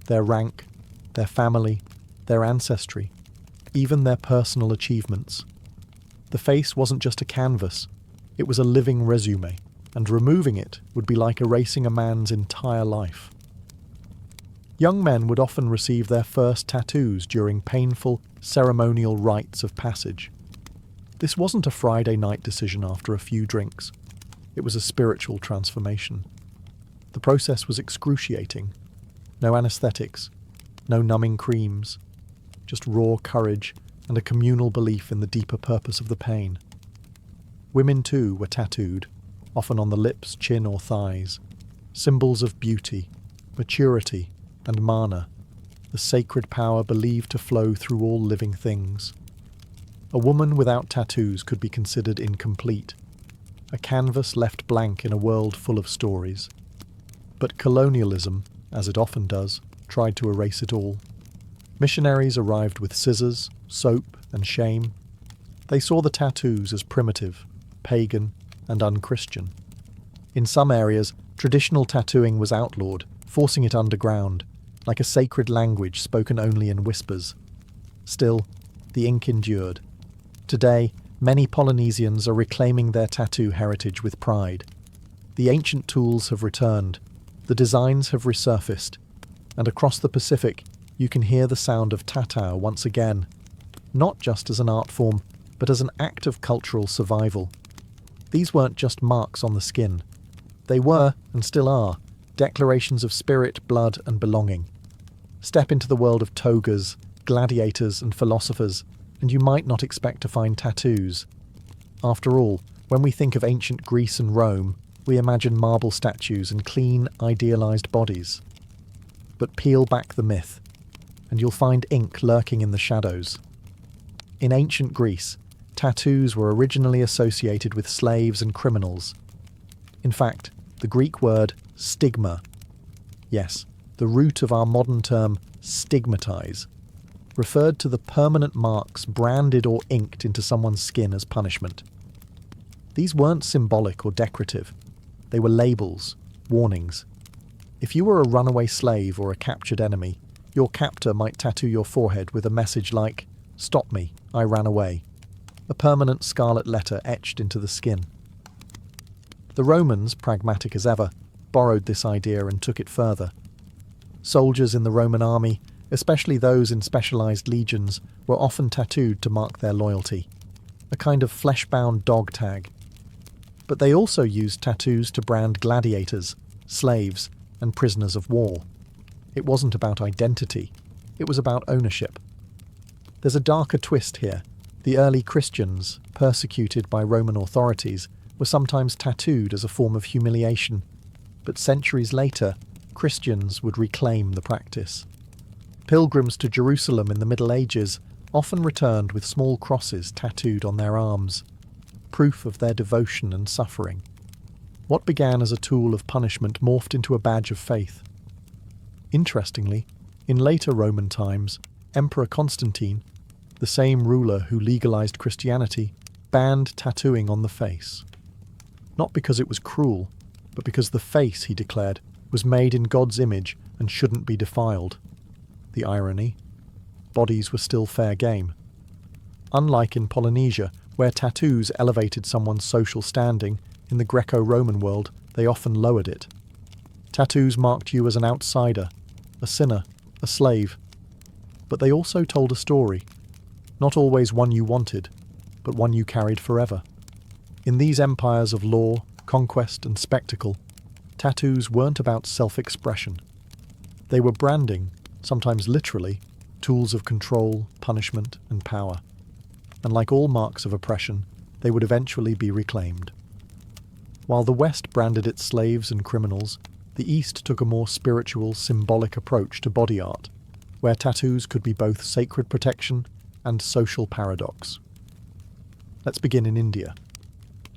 [SPEAKER 1] their rank, their family, their ancestry, even their personal achievements. The face wasn't just a canvas, it was a living resume, and removing it would be like erasing a man's entire life. Young men would often receive their first tattoos during painful, ceremonial rites of passage. This wasn't a Friday night decision after a few drinks. It was a spiritual transformation. The process was excruciating. No anesthetics, no numbing creams, just raw courage and a communal belief in the deeper purpose of the pain. Women too were tattooed, often on the lips, chin or thighs, symbols of beauty, maturity, and mana, the sacred power believed to flow through all living things. A woman without tattoos could be considered incomplete, a canvas left blank in a world full of stories. But colonialism, as it often does, tried to erase it all. Missionaries arrived with scissors, soap, and shame. They saw the tattoos as primitive, pagan, and unchristian. In some areas, traditional tattooing was outlawed, forcing it underground, like a sacred language spoken only in whispers. Still, the ink endured. Today, Many Polynesians are reclaiming their tattoo heritage with pride. The ancient tools have returned, the designs have resurfaced, and across the Pacific you can hear the sound of tattoo once again, not just as an art form, but as an act of cultural survival. These weren't just marks on the skin. They were, and still are, declarations of spirit, blood, and belonging. Step into the world of togas, gladiators, and philosophers, and you might not expect to find tattoos. After all, when we think of ancient Greece and Rome, we imagine marble statues and clean, idealized bodies. But peel back the myth, and you'll find ink lurking in the shadows. In ancient Greece, tattoos were originally associated with slaves and criminals. In fact, the Greek word stigma, yes, the root of our modern term stigmatize, referred to the permanent marks branded or inked into someone's skin as punishment. These weren't symbolic or decorative. They were labels, warnings. If you were a runaway slave or a captured enemy, your captor might tattoo your forehead with a message like, "Stop me, I ran away," a permanent scarlet letter etched into the skin. The Romans, pragmatic as ever, borrowed this idea and took it further. Soldiers in the Roman army, especially those in specialized legions, were often tattooed to mark their loyalty, a kind of flesh-bound dog tag. But they also used tattoos to brand gladiators, slaves, and prisoners of war. It wasn't about identity, it was about ownership. There's a darker twist here. The early Christians, persecuted by Roman authorities, were sometimes tattooed as a form of humiliation, but centuries later, Christians would reclaim the practice. Pilgrims to Jerusalem in the Middle Ages often returned with small crosses tattooed on their arms, proof of their devotion and suffering. What began as a tool of punishment morphed into a badge of faith. Interestingly, in later Roman times, Emperor Constantine, the same ruler who legalized Christianity, banned tattooing on the face. Not because it was cruel, but because the face, he declared, was made in God's image and shouldn't be defiled. The irony? Bodies were still fair game. Unlike in Polynesia, where tattoos elevated someone's social standing, in the Greco-Roman world, they often lowered it. Tattoos marked you as an outsider, a sinner, a slave. But they also told a story, not always one you wanted, but one you carried forever. In these empires of law, conquest, and spectacle, tattoos weren't about self-expression. They were branding, sometimes literally, tools of control, punishment, and power. And like all marks of oppression, they would eventually be reclaimed. While the West branded its slaves and criminals, the East took a more spiritual, symbolic approach to body art, where tattoos could be both sacred protection and social paradox. Let's begin in India.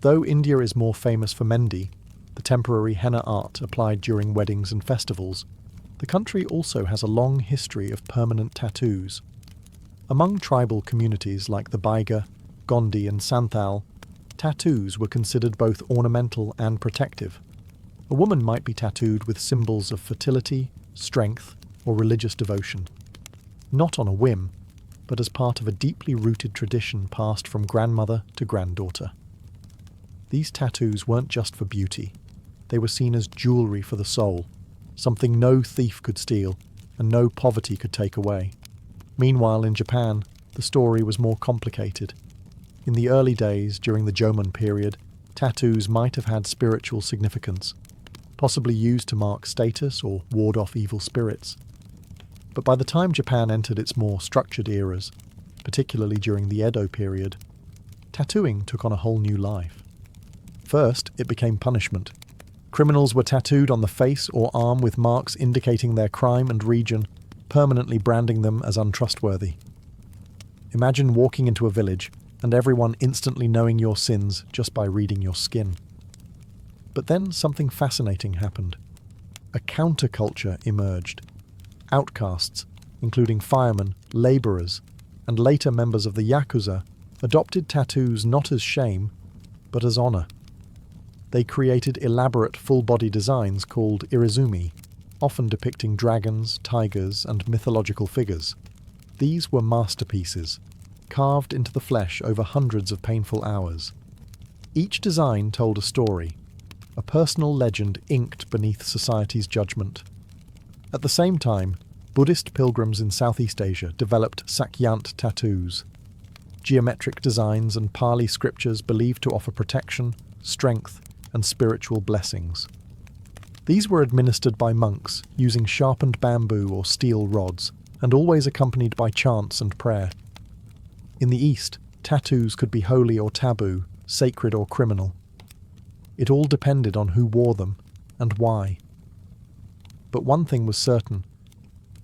[SPEAKER 1] Though India is more famous for Mendi, the temporary henna art applied during weddings and festivals, the country also has a long history of permanent tattoos. Among tribal communities like the Baiga, Gondi and Santhal, tattoos were considered both ornamental and protective. A woman might be tattooed with symbols of fertility, strength, or religious devotion. Not on a whim, but as part of a deeply rooted tradition passed from grandmother to granddaughter. These tattoos weren't just for beauty. They were seen as jewelry for the soul, something no thief could steal and no poverty could take away. Meanwhile, in Japan, the story was more complicated. In the early days, during the Jomon period, tattoos might have had spiritual significance, possibly used to mark status or ward off evil spirits. But by the time Japan entered its more structured eras, particularly during the Edo period, tattooing took on a whole new life. First, it became punishment. Criminals were tattooed on the face or arm with marks indicating their crime and region, permanently branding them as untrustworthy. Imagine walking into a village and everyone instantly knowing your sins just by reading your skin. But then something fascinating happened. A counterculture emerged. Outcasts, including firemen, labourers, and later members of the Yakuza, adopted tattoos not as shame, but as honour. They created elaborate full-body designs called irizumi, often depicting dragons, tigers, and mythological figures. These were masterpieces, carved into the flesh over hundreds of painful hours. Each design told a story, a personal legend inked beneath society's judgment. At the same time, Buddhist pilgrims in Southeast Asia developed Sakyant tattoos, geometric designs and Pali scriptures believed to offer protection, strength, and spiritual blessings. These were administered by monks using sharpened bamboo or steel rods, and always accompanied by chants and prayer. In the East, tattoos could be holy or taboo, sacred or criminal. It all depended on who wore them and why. But one thing was certain.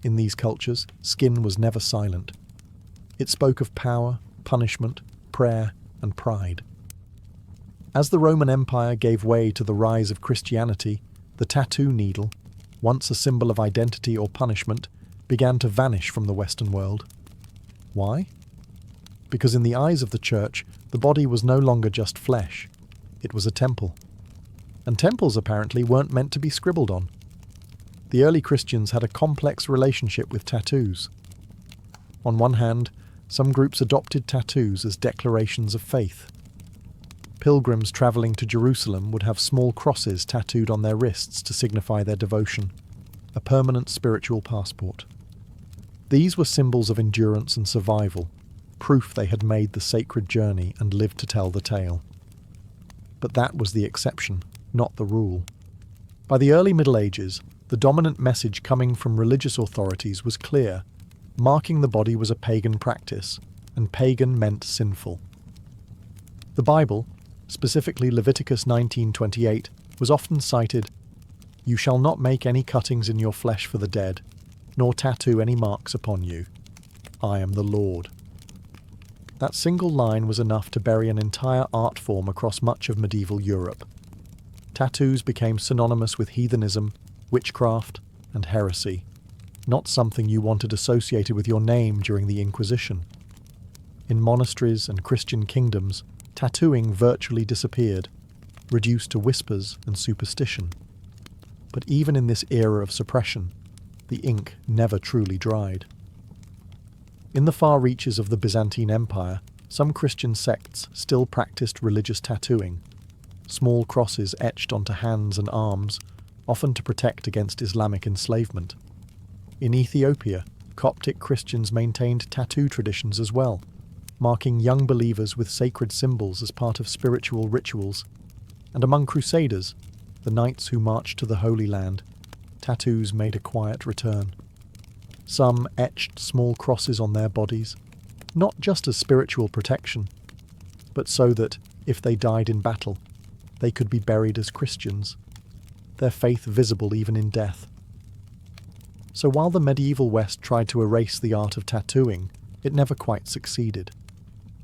[SPEAKER 1] In these cultures, skin was never silent. It spoke of power, punishment, prayer, and pride. As the Roman Empire gave way to the rise of Christianity, the tattoo needle, once a symbol of identity or punishment, began to vanish from the Western world. Why? Because in the eyes of the Church, the body was no longer just flesh. It was a temple. And temples apparently weren't meant to be scribbled on. The early Christians had a complex relationship with tattoos. On one hand, some groups adopted tattoos as declarations of faith. Pilgrims travelling to Jerusalem would have small crosses tattooed on their wrists to signify their devotion, a permanent spiritual passport. These were symbols of endurance and survival, proof they had made the sacred journey and lived to tell the tale. But that was the exception, not the rule. By the early Middle Ages, the dominant message coming from religious authorities was clear: marking the body was a pagan practice, and pagan meant sinful. The Bible, specifically Leviticus 19:28, was often cited, "You shall not make any cuttings in your flesh for the dead, nor tattoo any marks upon you. I am the Lord." That single line was enough to bury an entire art form across much of medieval Europe. Tattoos became synonymous with heathenism, witchcraft, and heresy, not something you wanted associated with your name during the Inquisition. In monasteries and Christian kingdoms, tattooing virtually disappeared, reduced to whispers and superstition. But even in this era of suppression, the ink never truly dried. In the far reaches of the Byzantine Empire, some Christian sects still practiced religious tattooing, small crosses etched onto hands and arms, often to protect against Islamic enslavement. In Ethiopia, Coptic Christians maintained tattoo traditions as well, marking young believers with sacred symbols as part of spiritual rituals. And among Crusaders, the knights who marched to the Holy Land, tattoos made a quiet return. Some etched small crosses on their bodies, not just as spiritual protection, but so that, if they died in battle, they could be buried as Christians, their faith visible even in death. So while the medieval West tried to erase the art of tattooing, it never quite succeeded.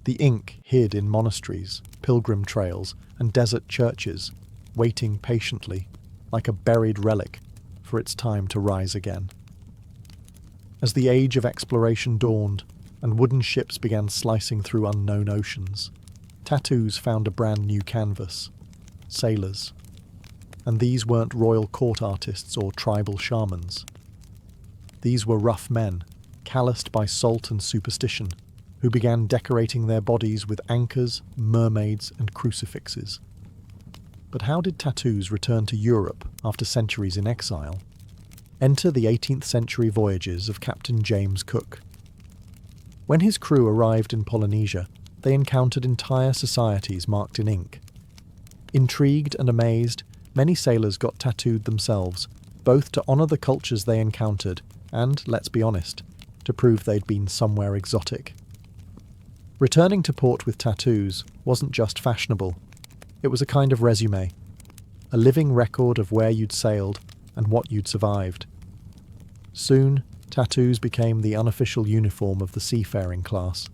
[SPEAKER 1] The ink hid in monasteries, pilgrim trails, and desert churches, waiting patiently, like a buried relic, for its time to rise again. As the age of exploration dawned, and wooden ships began slicing through unknown oceans, tattoos found a brand new canvas: sailors. And these weren't royal court artists or tribal shamans. These were rough men, calloused by salt and superstition, who began decorating their bodies with anchors, mermaids, and crucifixes. But how did tattoos return to Europe after centuries in exile? Enter the 18th century voyages of Captain James Cook. When his crew arrived in Polynesia, they encountered entire societies marked in ink. Intrigued and amazed, many sailors got tattooed themselves, both to honour the cultures they encountered and, let's be honest, to prove they'd been somewhere exotic. Returning to port with tattoos wasn't just fashionable, it was a kind of resume, a living record of where you'd sailed and what you'd survived. Soon, tattoos became the unofficial uniform of the seafaring class.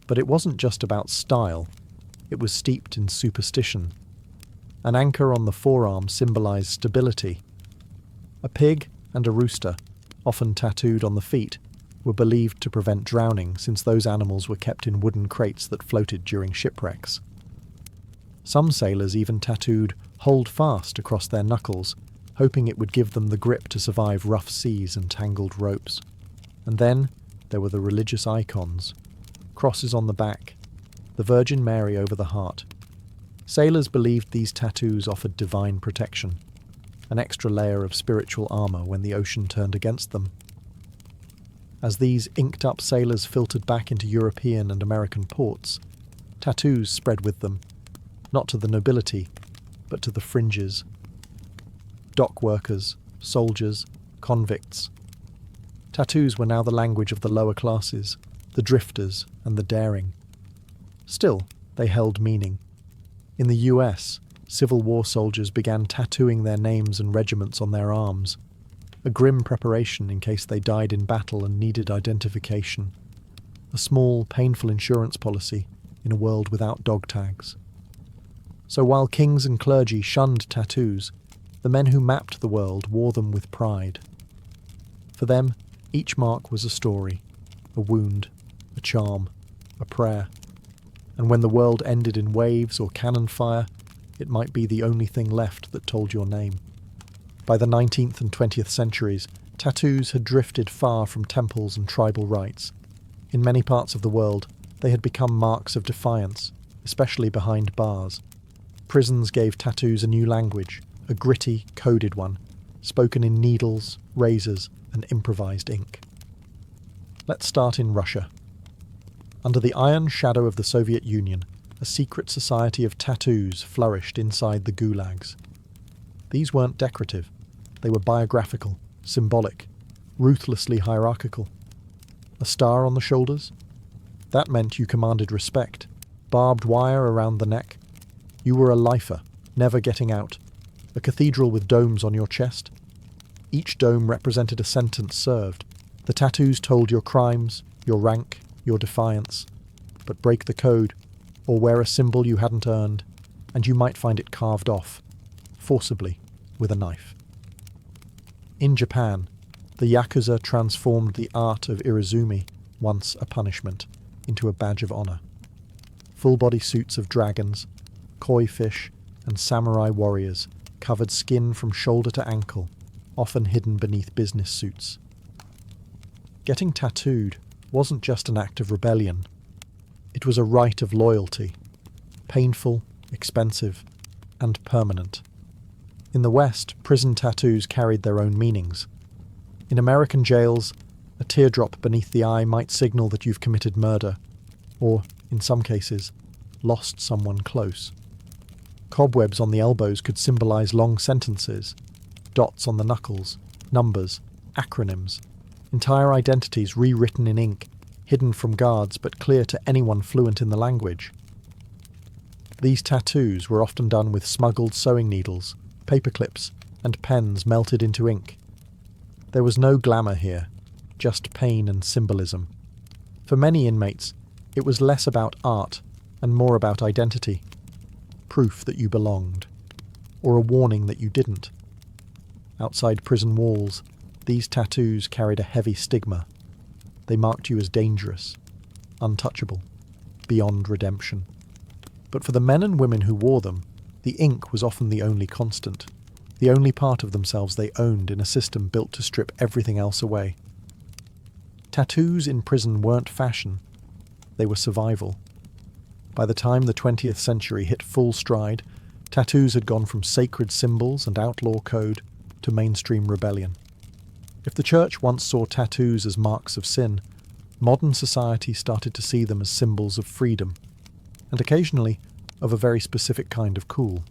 [SPEAKER 1] But it wasn't just about style, it was steeped in superstition. An anchor on the forearm symbolised stability. A pig and a rooster, often tattooed on the feet, were believed to prevent drowning since those animals were kept in wooden crates that floated during shipwrecks. Some sailors even tattooed "Hold Fast" across their knuckles, hoping it would give them the grip to survive rough seas and tangled ropes. And then there were the religious icons. crosses on the back, the Virgin Mary over the heart. Sailors believed these tattoos offered divine protection, an extra layer of spiritual armour when the ocean turned against them. As these inked-up sailors filtered back into European and American ports, tattoos spread with them, not to the nobility, but to the fringes. Dock workers, soldiers, convicts. Tattoos were now the language of the lower classes, the drifters and the daring. Still, they held meaning. In the US, Civil War soldiers began tattooing their names and regiments on their arms, a grim preparation in case they died in battle and needed identification, a small, painful insurance policy in a world without dog tags. So while kings and clergy shunned tattoos, the men who mapped the world wore them with pride. For them, each mark was a story, a wound, a charm, a prayer. And when the world ended in waves or cannon fire, it might be the only thing left that told your name. By the 19th and 20th centuries, tattoos had drifted far from temples and tribal rites. In many parts of the world, they had become marks of defiance, especially behind bars. Prisons gave tattoos a new language, a gritty, coded one, spoken in needles, razors, and improvised ink. Let's start in Russia. Under the iron shadow of the Soviet Union, a secret society of tattoos flourished inside the gulags. These weren't decorative. They were biographical, symbolic, ruthlessly hierarchical. A star on the shoulders? That meant you commanded respect. Barbed wire around the neck? You were a lifer, never getting out. A cathedral with domes on your chest? Each dome represented a sentence served. The tattoos told your crimes, your rank, your defiance. But break the code, or wear a symbol you hadn't earned, and you might find it carved off, forcibly, with a knife. In Japan, the Yakuza transformed the art of irizumi, once a punishment, into a badge of honor. Full-body suits of dragons, koi fish, and samurai warriors covered skin from shoulder to ankle, often hidden beneath business suits. Getting tattooed wasn't just an act of rebellion. It was a rite of loyalty, painful, expensive, and permanent. In the West, prison tattoos carried their own meanings. In American jails, a teardrop beneath the eye might signal that you've committed murder, or, in some cases, lost someone close. Cobwebs on the elbows could symbolize long sentences, dots on the knuckles, numbers, acronyms, entire identities rewritten in ink, hidden from guards but clear to anyone fluent in the language. These tattoos were often done with smuggled sewing needles, paper clips, and pens melted into ink. There was no glamour here, just pain and symbolism. For many inmates, it was less about art and more about identity, proof that you belonged, or a warning that you didn't. Outside prison walls, these tattoos carried a heavy stigma. They marked you as dangerous, untouchable, beyond redemption. But for the men and women who wore them, the ink was often the only constant, the only part of themselves they owned in a system built to strip everything else away. Tattoos in prison weren't fashion, they were survival. By the time the 20th century hit full stride, tattoos had gone from sacred symbols and outlaw code to mainstream rebellion. If the church once saw tattoos as marks of sin, modern society started to see them as symbols of freedom, and occasionally of a very specific kind of cool.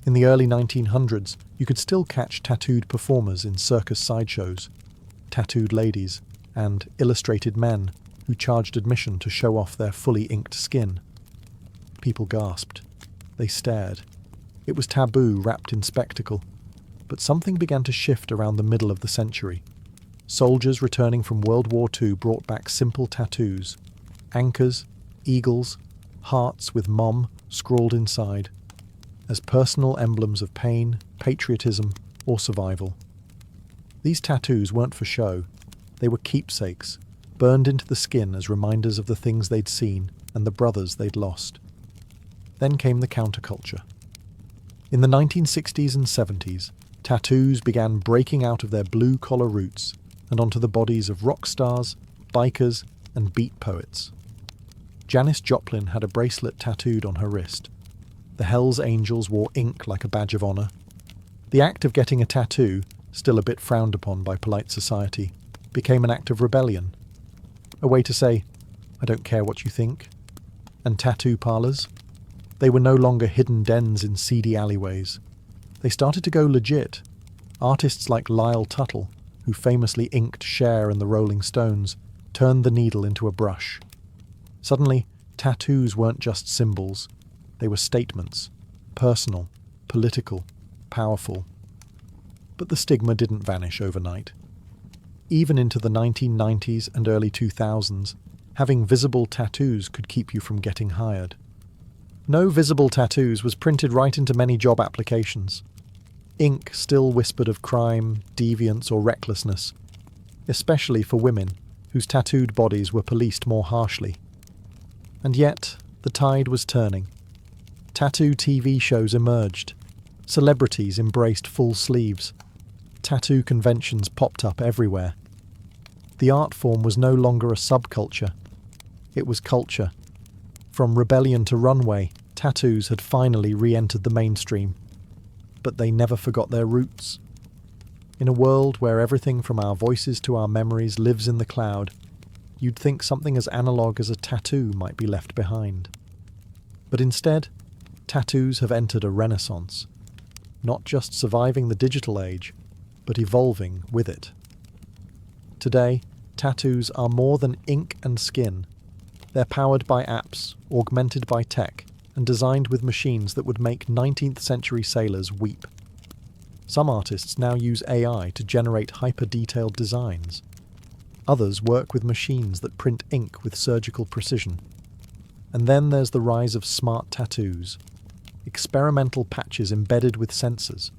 [SPEAKER 1] In the early 1900s, you could still catch tattooed performers in circus sideshows, tattooed ladies, and illustrated men who charged admission to show off their fully inked skin. People gasped. They stared. It was taboo wrapped in spectacle. But something began to shift around the middle of the century. Soldiers returning from World War II brought back simple tattoos. Anchors, eagles, hearts with "Mom" scrawled inside, as personal emblems of pain, patriotism, or survival. These tattoos weren't for show. They were keepsakes, burned into the skin as reminders of the things they'd seen and the brothers they'd lost. Then came the counterculture. In the 1960s and 70s, tattoos began breaking out of their blue-collar roots and onto the bodies of rock stars, bikers, and beat poets. Janis Joplin had a bracelet tattooed on her wrist. The Hells Angels wore ink like a badge of honour. The act of getting a tattoo, still a bit frowned upon by polite society, became an act of rebellion. A way to say, I don't care what you think. And tattoo parlours? They were no longer hidden dens in seedy alleyways. They started to go legit. Artists like Lyle Tuttle, who famously inked Cher and the Rolling Stones, turned the needle into a brush. Suddenly, tattoos weren't just symbols. They were statements. Personal, political, powerful. But the stigma didn't vanish overnight. Even into the 1990s and early 2000s, having visible tattoos could keep you from getting hired. No visible tattoos was printed right into many job applications. Ink still whispered of crime, deviance, or recklessness, especially for women, whose tattooed bodies were policed more harshly. And yet, the tide was turning. Tattoo TV shows emerged. Celebrities embraced full sleeves. Tattoo conventions popped up everywhere. The art form was no longer a subculture. It was culture. From rebellion to runway, tattoos had finally re-entered the mainstream. But they never forgot their roots. In a world where everything from our voices to our memories lives in the cloud, you'd think something as analog as a tattoo might be left behind. But instead, tattoos have entered a renaissance, not just surviving the digital age, but evolving with it. Today, tattoos are more than ink and skin. They're powered by apps, augmented by tech, and designed with machines that would make 19th century sailors weep. Some artists now use AI to generate hyper-detailed designs. Others work with machines that print ink with surgical precision. And then there's the rise of smart tattoos, experimental patches embedded with sensors,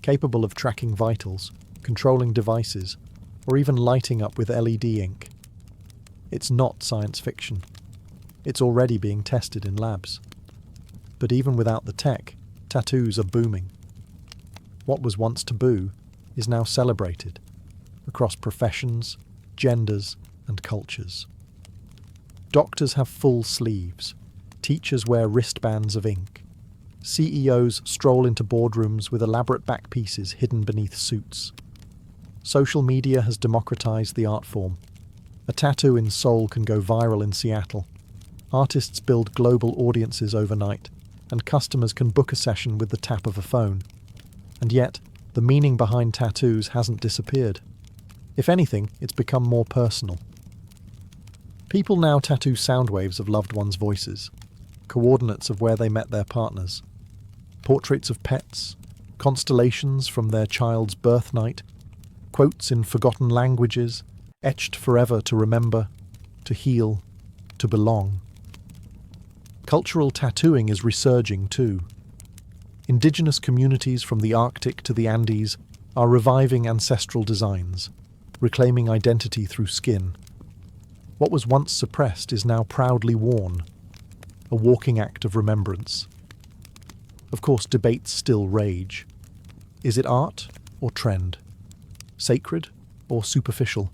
[SPEAKER 1] capable of tracking vitals, controlling devices, or even lighting up with LED ink. It's not science fiction. It's already being tested in labs. But even without the tech, tattoos are booming. What was once taboo is now celebrated across professions, genders, and cultures. Doctors have full sleeves. Teachers wear wristbands of ink. CEOs stroll into boardrooms with elaborate back pieces hidden beneath suits. Social media has democratized the art form. A tattoo in Seoul can go viral in Seattle. Artists build global audiences overnight, and customers can book a session with the tap of a phone. And yet, the meaning behind tattoos hasn't disappeared. If anything, it's become more personal. People now tattoo sound waves of loved ones' voices, coordinates of where they met their partners, portraits of pets, constellations from their child's birth night, quotes in forgotten languages, etched forever to remember, to heal, to belong. Cultural tattooing is resurging too. Indigenous communities from the Arctic to the Andes are reviving ancestral designs, reclaiming identity through skin. What was once suppressed is now proudly worn, a walking act of remembrance. Of course, debates still rage. Is it art or trend? Sacred or superficial?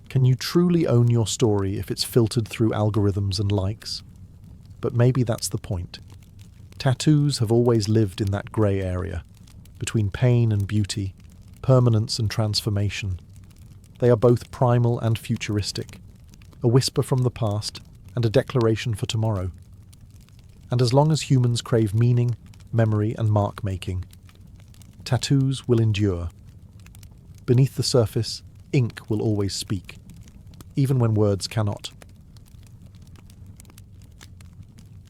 [SPEAKER 1] Can you truly own your story if it's filtered through algorithms and likes? But maybe that's the point. Tattoos have always lived in that grey area, between pain and beauty, permanence and transformation. They are both primal and futuristic, a whisper from the past and a declaration for tomorrow. And as long as humans crave meaning, memory and mark-making, tattoos will endure. Beneath the surface, ink will always speak, even when words cannot.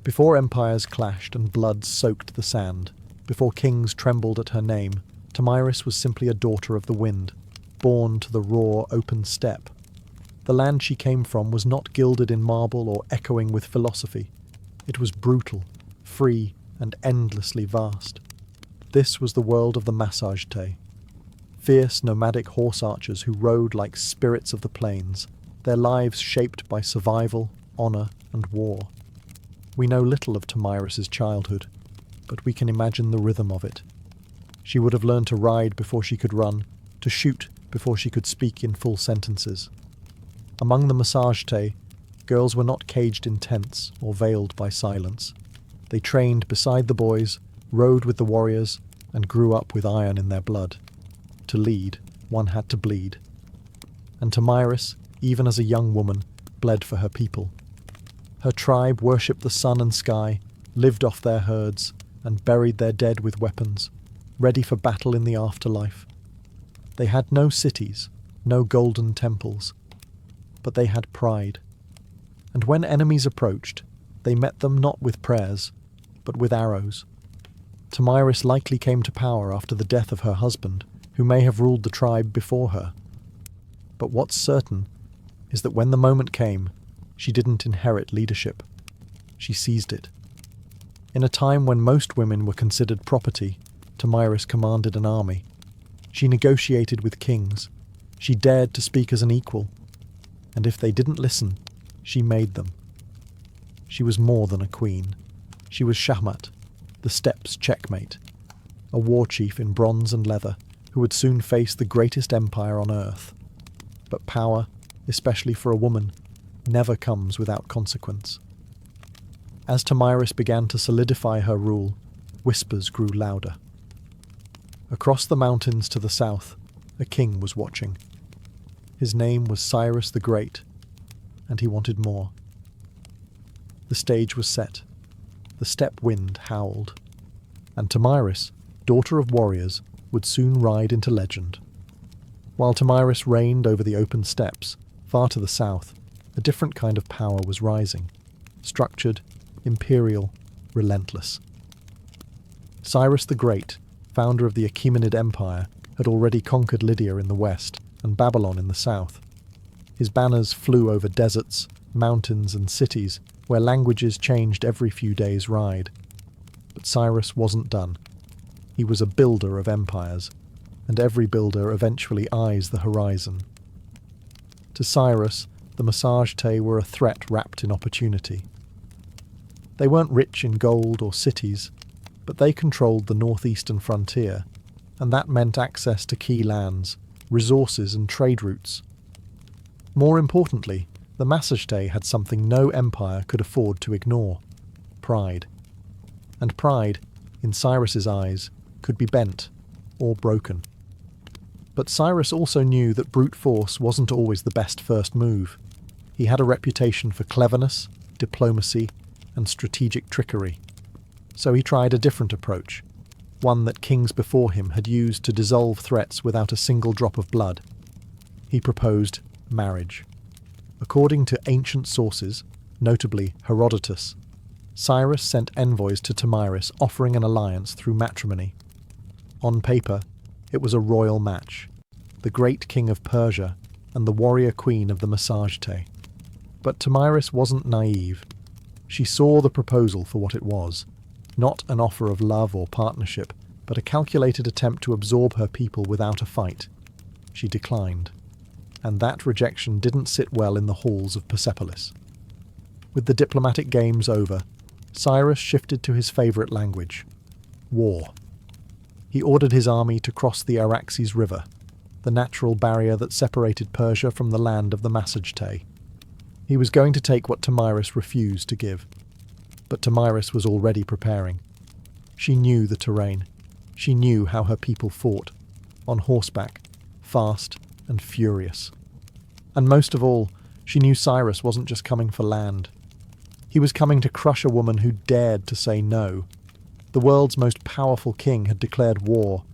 [SPEAKER 1] Before empires clashed and blood soaked the sand, before kings trembled at her name, Tomyris was simply a daughter of the wind, born to the raw, open steppe. The land she came from was not gilded in marble or echoing with philosophy. It was brutal, free, and endlessly vast. This was the world of the Massage-te, fierce nomadic horse archers who rode like spirits of the plains, their lives shaped by survival, honour, and war. We know little of Tomyris's childhood, but we can imagine the rhythm of it. She would have learned to ride before she could run, to shoot before she could speak in full sentences. Among the Massage-te, Girls were not caged in tents or veiled by silence. They trained beside the boys, rode with the warriors, and grew up with iron in their blood. To lead, one had to bleed. And Tomyris, even as a young woman, bled for her people. Her tribe worshipped the sun and sky, lived off their herds, and buried their dead with weapons, ready for battle in the afterlife. They had no cities, no golden temples, but they had pride. And when enemies approached, they met them not with prayers, but with arrows. Tomyris likely came to power after the death of her husband, who may have ruled the tribe before her. But what's certain is that when the moment came, she didn't inherit leadership. She seized it. In a time when most women were considered property, Tomyris commanded an army. She negotiated with kings. She dared to speak as an equal. And if they didn't listen, she made them. She was more than a queen. She was Shahmat, the steppes' checkmate, a war chief in bronze and leather who would soon face the greatest empire on earth. But power, especially for a woman, never comes without consequence. As Tomyris began to solidify her rule, whispers grew louder. Across the mountains to the south, a king was watching. His name was Cyrus the Great, and he wanted more. The stage was set. The steppe wind howled. And Tomyris, daughter of warriors, would soon ride into legend. While Tomyris reigned over the open steppes, far to the south, a different kind of power was rising. Structured, imperial, relentless. Cyrus the Great, founder of the Achaemenid Empire, had already conquered Lydia in the west and Babylon in the south. His banners flew over deserts, mountains, and cities where languages changed every few days' ride. But Cyrus wasn't done. He was a builder of empires, and every builder eventually eyes the horizon. To Cyrus, the Massagetæ were a threat wrapped in opportunity. They weren't rich in gold or cities, but they controlled the northeastern frontier, and that meant access to key lands, resources and trade routes. More importantly, the Massagetæ had something no empire could afford to ignore: pride. And pride, in Cyrus's eyes, could be bent or broken. But Cyrus also knew that brute force wasn't always the best first move. He had a reputation for cleverness, diplomacy, and strategic trickery. So he tried a different approach, one that kings before him had used to dissolve threats without a single drop of blood. He proposed marriage. According to ancient sources, notably Herodotus, Cyrus sent envoys to Tomyris offering an alliance through matrimony. On paper, it was a royal match, the great king of Persia and the warrior queen of the Massagetæ. But Tomyris wasn't naive. She saw the proposal for what it was, not an offer of love or partnership, but a calculated attempt to absorb her people without a fight. She declined, and that rejection didn't sit well in the halls of Persepolis. With the diplomatic games over, Cyrus shifted to his favourite language: war. He ordered his army to cross the Araxes River, the natural barrier that separated Persia from the land of the Massagetæ. He was going to take what Tomyris refused to give. But Tomyris was already preparing. She knew the terrain. She knew how her people fought, on horseback, fast and furious. And most of all, she knew Cyrus wasn't just coming for land. He was coming to crush a woman who dared to say no. The world's most powerful king had declared war,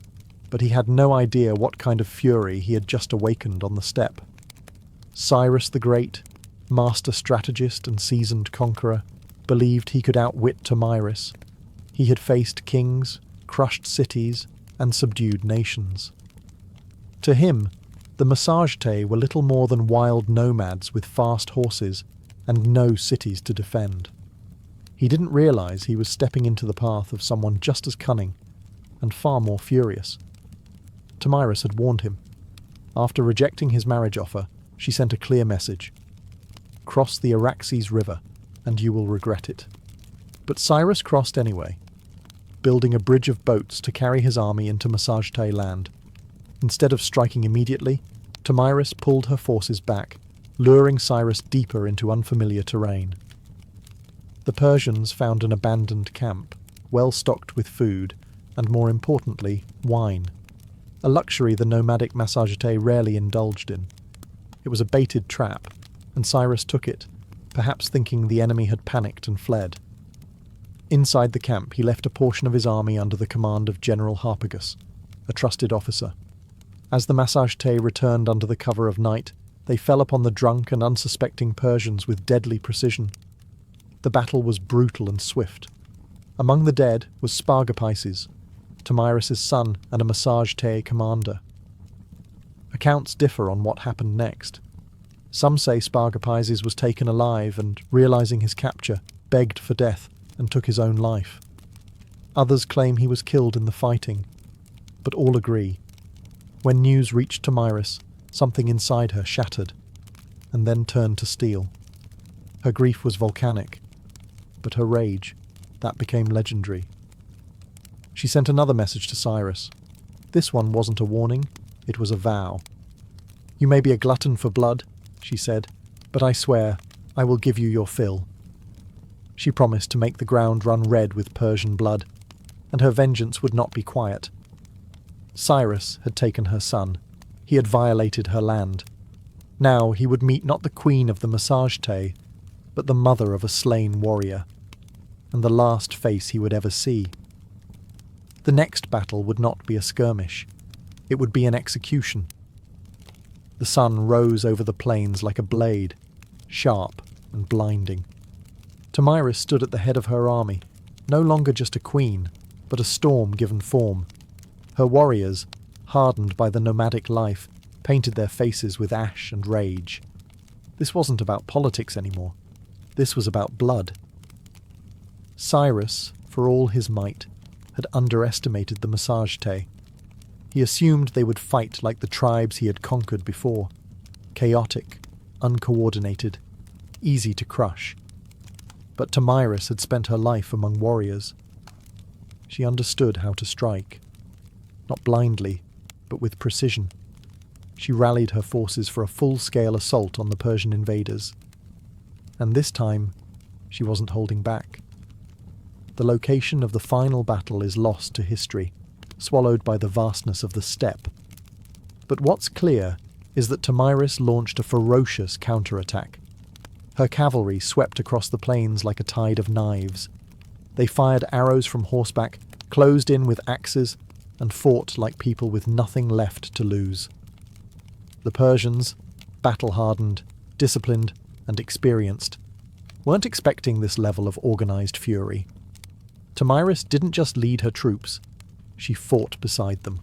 [SPEAKER 1] but he had no idea what kind of fury he had just awakened on the steppe. Cyrus the Great, master strategist and seasoned conqueror, believed he could outwit Tomyris. He had faced kings, crushed cities, and subdued nations. To him, the Massagetæ were little more than wild nomads with fast horses and no cities to defend. He didn't realize he was stepping into the path of someone just as cunning and far more furious. Tomyris had warned him. After rejecting his marriage offer, she sent a clear message: cross the Araxes River, and you will regret it. But Cyrus crossed anyway, building a bridge of boats to carry his army into Massagetæ land. Instead of striking immediately, Tomyris pulled her forces back, luring Cyrus deeper into unfamiliar terrain. The Persians found an abandoned camp, well stocked with food, and more importantly, wine, a luxury the nomadic Massagete rarely indulged in. It was a baited trap, and Cyrus took it, perhaps thinking the enemy had panicked and fled. Inside the camp, he left a portion of his army under the command of General Harpagus, a trusted officer. As the Massagete returned under the cover of night, they fell upon the drunk and unsuspecting Persians with deadly precision. The battle was brutal and swift. Among the dead was Spargapises, Tomyris's son and a Massagete commander. Accounts differ on what happened next. Some say Spargapises was taken alive and, realizing his capture, begged for death and took his own life. Others claim he was killed in the fighting, but all agree. When news reached Tomyris, something inside her shattered, and then turned to steel. Her grief was volcanic, but her rage, that became legendary. She sent another message to Cyrus. This one wasn't a warning, it was a vow. "You may be a glutton for blood," she said, "but I swear I will give you your fill." She promised to make the ground run red with Persian blood, and her vengeance would not be quiet. Cyrus had taken her son. He had violated her land. Now he would meet not the queen of the Massagete, but the mother of a slain warrior, and the last face he would ever see. The next battle would not be a skirmish. It would be an execution. The sun rose over the plains like a blade, sharp and blinding. Tomyris stood at the head of her army, no longer just a queen, but a storm given form. Her warriors, hardened by the nomadic life, painted their faces with ash and rage. This wasn't about politics anymore. This was about blood. Cyrus, for all his might, had underestimated the Massagete. He assumed they would fight like the tribes he had conquered before, chaotic, uncoordinated, easy to crush. But Tomyris had spent her life among warriors. She understood how to strike. Not blindly, but with precision. She rallied her forces for a full-scale assault on the Persian invaders. And this time, she wasn't holding back. The location of the final battle is lost to history, swallowed by the vastness of the steppe. But what's clear is that Tomyris launched a ferocious counterattack. Her cavalry swept across the plains like a tide of knives. They fired arrows from horseback, closed in with axes, and fought like people with nothing left to lose. The Persians, battle-hardened, disciplined, and experienced, weren't expecting this level of organized fury. Tomyris didn't just lead her troops, she fought beside them.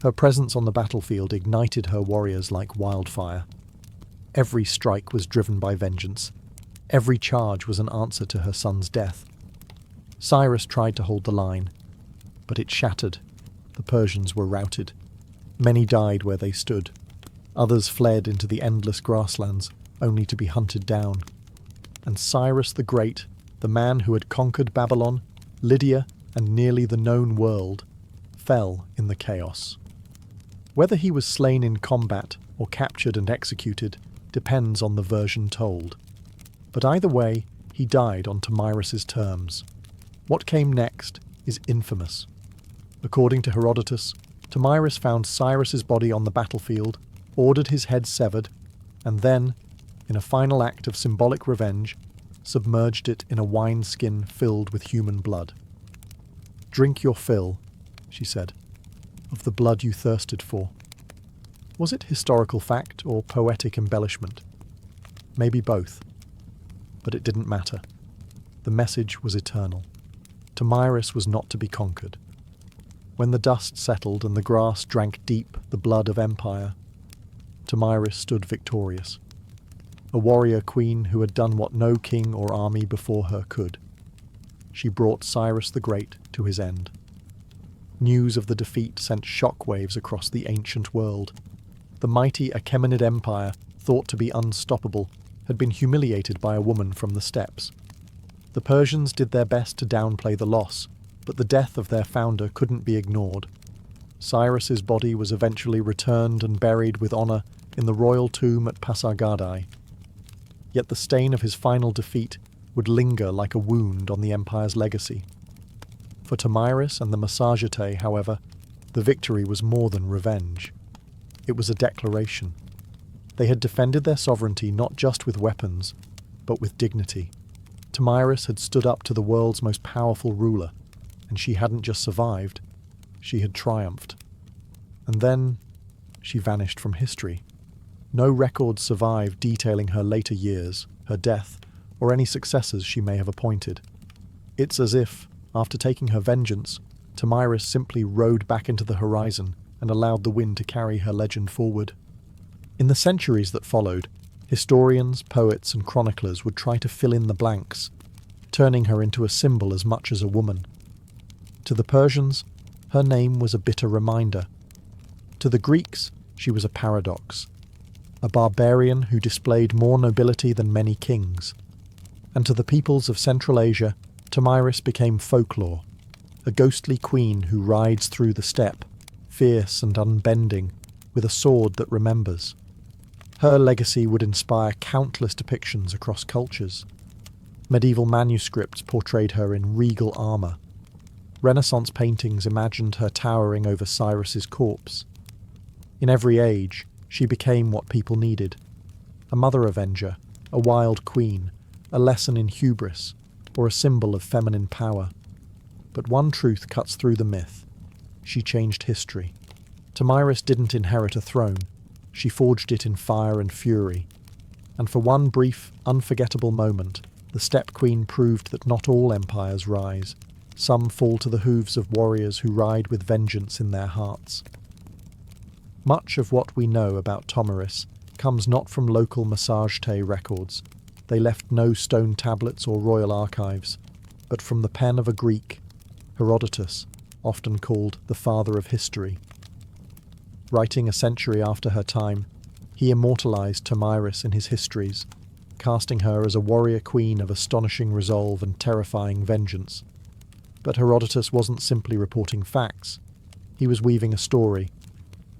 [SPEAKER 1] Her presence on the battlefield ignited her warriors like wildfire. Every strike was driven by vengeance. Every charge was an answer to her son's death. Cyrus tried to hold the line, but it shattered. The Persians were routed. Many died where they stood. Others fled into the endless grasslands, only to be hunted down. And Cyrus the Great, the man who had conquered Babylon, Lydia, and nearly the known world, fell in the chaos. Whether he was slain in combat or captured and executed depends on the version told. But either way, he died on Tomyris's terms. What came next is infamous. According to Herodotus, Tomyris found Cyrus's body on the battlefield, ordered his head severed, and then, in a final act of symbolic revenge, submerged it in a wineskin filled with human blood. "Drink your fill," she said, "of the blood you thirsted for." Was it historical fact or poetic embellishment? Maybe both. But it didn't matter. The message was eternal. Tomyris was not to be conquered. When the dust settled and the grass drank deep the blood of empire, Tomyris stood victorious. A warrior queen who had done what no king or army before her could. She brought Cyrus the Great to his end. News of the defeat sent shockwaves across the ancient world. The mighty Achaemenid Empire, thought to be unstoppable, had been humiliated by a woman from the steppes. The Persians did their best to downplay the loss, but the death of their founder couldn't be ignored. Cyrus's body was eventually returned and buried with honor in the royal tomb at Pasargadae. Yet the stain of his final defeat would linger like a wound on the empire's legacy. For Tomyris and the Massagetei, however, the victory was more than revenge. It was a declaration. They had defended their sovereignty not just with weapons, but with dignity. Tomyris had stood up to the world's most powerful ruler, and she hadn't just survived, she had triumphed. And then she vanished from history. No records survive detailing her later years, her death, or any successors she may have appointed. It's as if, after taking her vengeance, Tomyris simply rode back into the horizon and allowed the wind to carry her legend forward. In the centuries that followed, historians, poets, and chroniclers would try to fill in the blanks, turning her into a symbol as much as a woman. To the Persians, her name was a bitter reminder. To the Greeks, she was a paradox, a barbarian who displayed more nobility than many kings. And to the peoples of Central Asia, Tomyris became folklore, a ghostly queen who rides through the steppe, fierce and unbending, with a sword that remembers. Her legacy would inspire countless depictions across cultures. Medieval manuscripts portrayed her in regal armour. Renaissance paintings imagined her towering over Cyrus's corpse. In every age, she became what people needed: a mother avenger, a wild queen, a lesson in hubris, or a symbol of feminine power. But one truth cuts through the myth: she changed history. Tomyris didn't inherit a throne, she forged it in fire and fury. And for one brief, unforgettable moment, the Steppe Queen proved that not all empires rise. Some fall to the hooves of warriors who ride with vengeance in their hearts. Much of what we know about Tomyris comes not from local Massagetei records. They left no stone tablets or royal archives, but from the pen of a Greek, Herodotus, often called the father of history. Writing a century after her time, he immortalized Tomyris in his histories, casting her as a warrior queen of astonishing resolve and terrifying vengeance. But Herodotus wasn't simply reporting facts. He was weaving a story,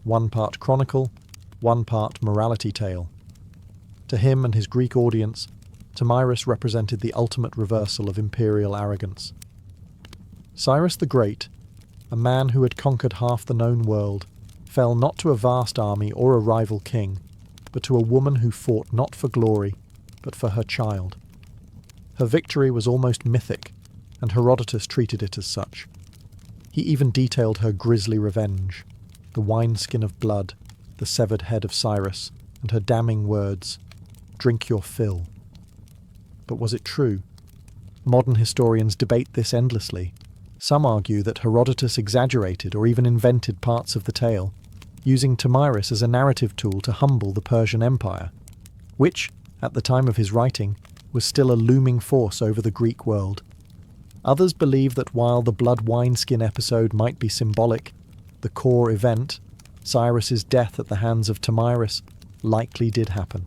[SPEAKER 1] one part chronicle, one part morality tale. To him and his Greek audience, Tomyris represented the ultimate reversal of imperial arrogance. Cyrus the Great, a man who had conquered half the known world, fell not to a vast army or a rival king, but to a woman who fought not for glory, but for her child. Her victory was almost mythic, and Herodotus treated it as such. He even detailed her grisly revenge: the wineskin of blood, the severed head of Cyrus, and her damning words, "Drink your fill." But was it true? Modern historians debate this endlessly. Some argue that Herodotus exaggerated or even invented parts of the tale, using Tomyris as a narrative tool to humble the Persian Empire, which, at the time of his writing, was still a looming force over the Greek world. Others believe that while the blood wineskin episode might be symbolic, the core event, Cyrus's death at the hands of Tomyris, likely did happen.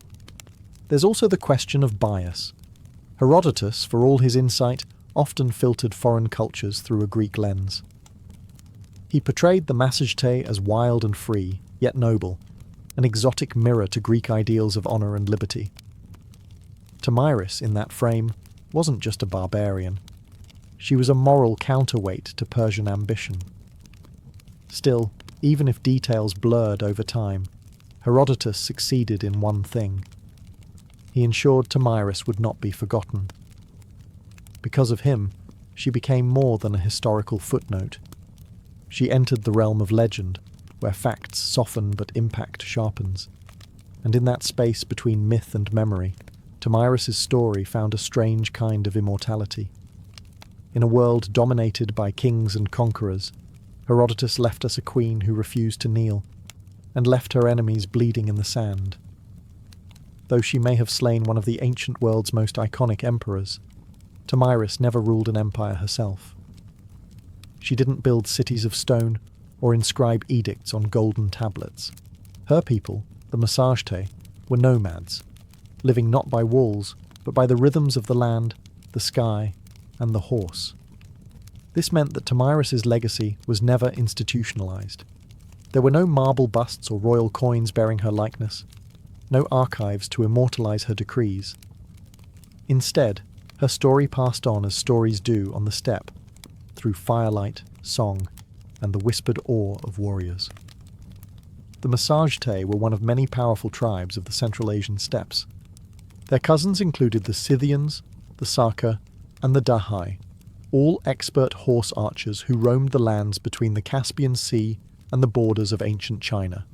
[SPEAKER 1] There's also the question of bias. Herodotus, for all his insight, often filtered foreign cultures through a Greek lens. He portrayed the Massagetei as wild and free, yet noble, an exotic mirror to Greek ideals of honour and liberty. Tomyris, in that frame, wasn't just a barbarian. She was a moral counterweight to Persian ambition. Still, even if details blurred over time, Herodotus succeeded in one thing. He ensured Tomyris would not be forgotten. Because of him, she became more than a historical footnote. She entered the realm of legend, where facts soften but impact sharpens. And in that space between myth and memory, Tomyris's story found a strange kind of immortality. In a world dominated by kings and conquerors, Herodotus left us a queen who refused to kneel, and left her enemies bleeding in the sand. Though she may have slain one of the ancient world's most iconic emperors, Tomyris never ruled an empire herself. She didn't build cities of stone or inscribe edicts on golden tablets. Her people, the Massagetei, were nomads, living not by walls, but by the rhythms of the land, the sky, and the horse. This meant that Tomyris's legacy was never institutionalized. There were no marble busts or royal coins bearing her likeness, no archives to immortalize her decrees. Instead, her story passed on as stories do on the steppe, through firelight, song, and the whispered awe of warriors. The Massagetæ were one of many powerful tribes of the Central Asian steppes. Their cousins included the Scythians, the Saka, and the Dahai, all expert horse archers who roamed the lands between the Caspian Sea and the borders of ancient China.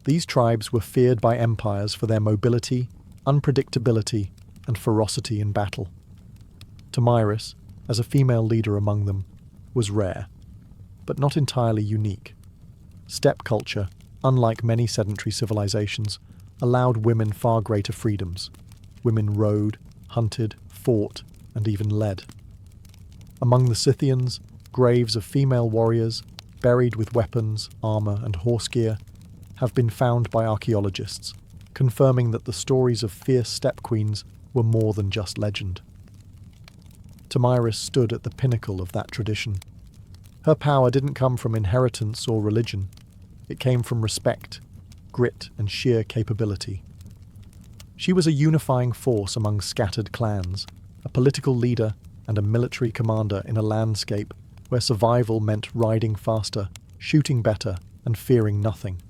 [SPEAKER 1] These tribes were feared by empires for their mobility, unpredictability, and ferocity in battle. Tomyris, as a female leader among them, was rare, but not entirely unique. Steppe culture, unlike many sedentary civilizations, allowed women far greater freedoms. Women rode, hunted, fought, and even led. Among the Scythians, graves of female warriors, buried with weapons, armor, and horse gear, have been found by archaeologists, confirming that the stories of fierce steppe queens were more than just legend. Tomyris stood at the pinnacle of that tradition. Her power didn't come from inheritance or religion. It came from respect, grit, and sheer capability. She was a unifying force among scattered clans, a political leader and a military commander in a landscape where survival meant riding faster, shooting better, and fearing nothing.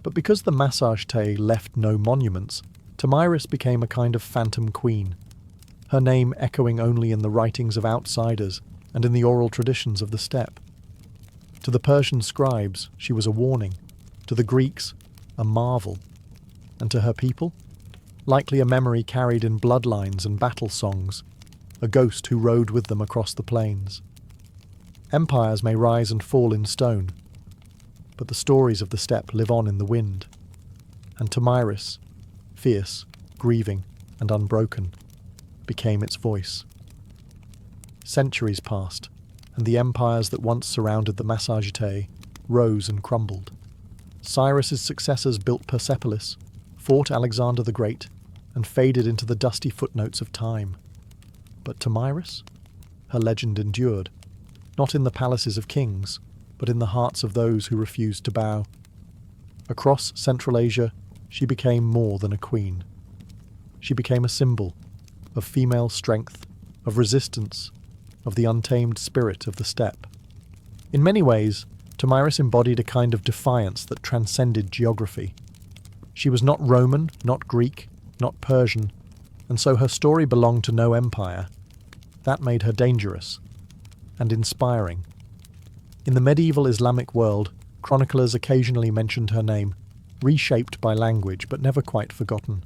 [SPEAKER 1] But because the Massagetæ left no monuments, Tomyris became a kind of phantom queen, her name echoing only in the writings of outsiders and in the oral traditions of the steppe. To the Persian scribes, she was a warning, to the Greeks, a marvel, and to her people, likely a memory carried in bloodlines and battle songs, a ghost who rode with them across the plains. Empires may rise and fall in stone, but the stories of the steppe live on in the wind, and Tomyris, fierce, grieving, and unbroken, became its voice. Centuries passed, and the empires that once surrounded the Massagetæ rose and crumbled. Cyrus's successors built Persepolis, fought Alexander the Great, and faded into the dusty footnotes of time. But Tomyris? Her legend endured, not in the palaces of kings, but in the hearts of those who refused to bow. Across Central Asia, she became more than a queen. She became a symbol of female strength, of resistance, of the untamed spirit of the steppe. In many ways, Tomyris embodied a kind of defiance that transcended geography. She was not Roman, not Greek, not Persian, and so her story belonged to no empire. That made her dangerous and inspiring. In the medieval Islamic world, chroniclers occasionally mentioned her name, reshaped by language but never quite forgotten.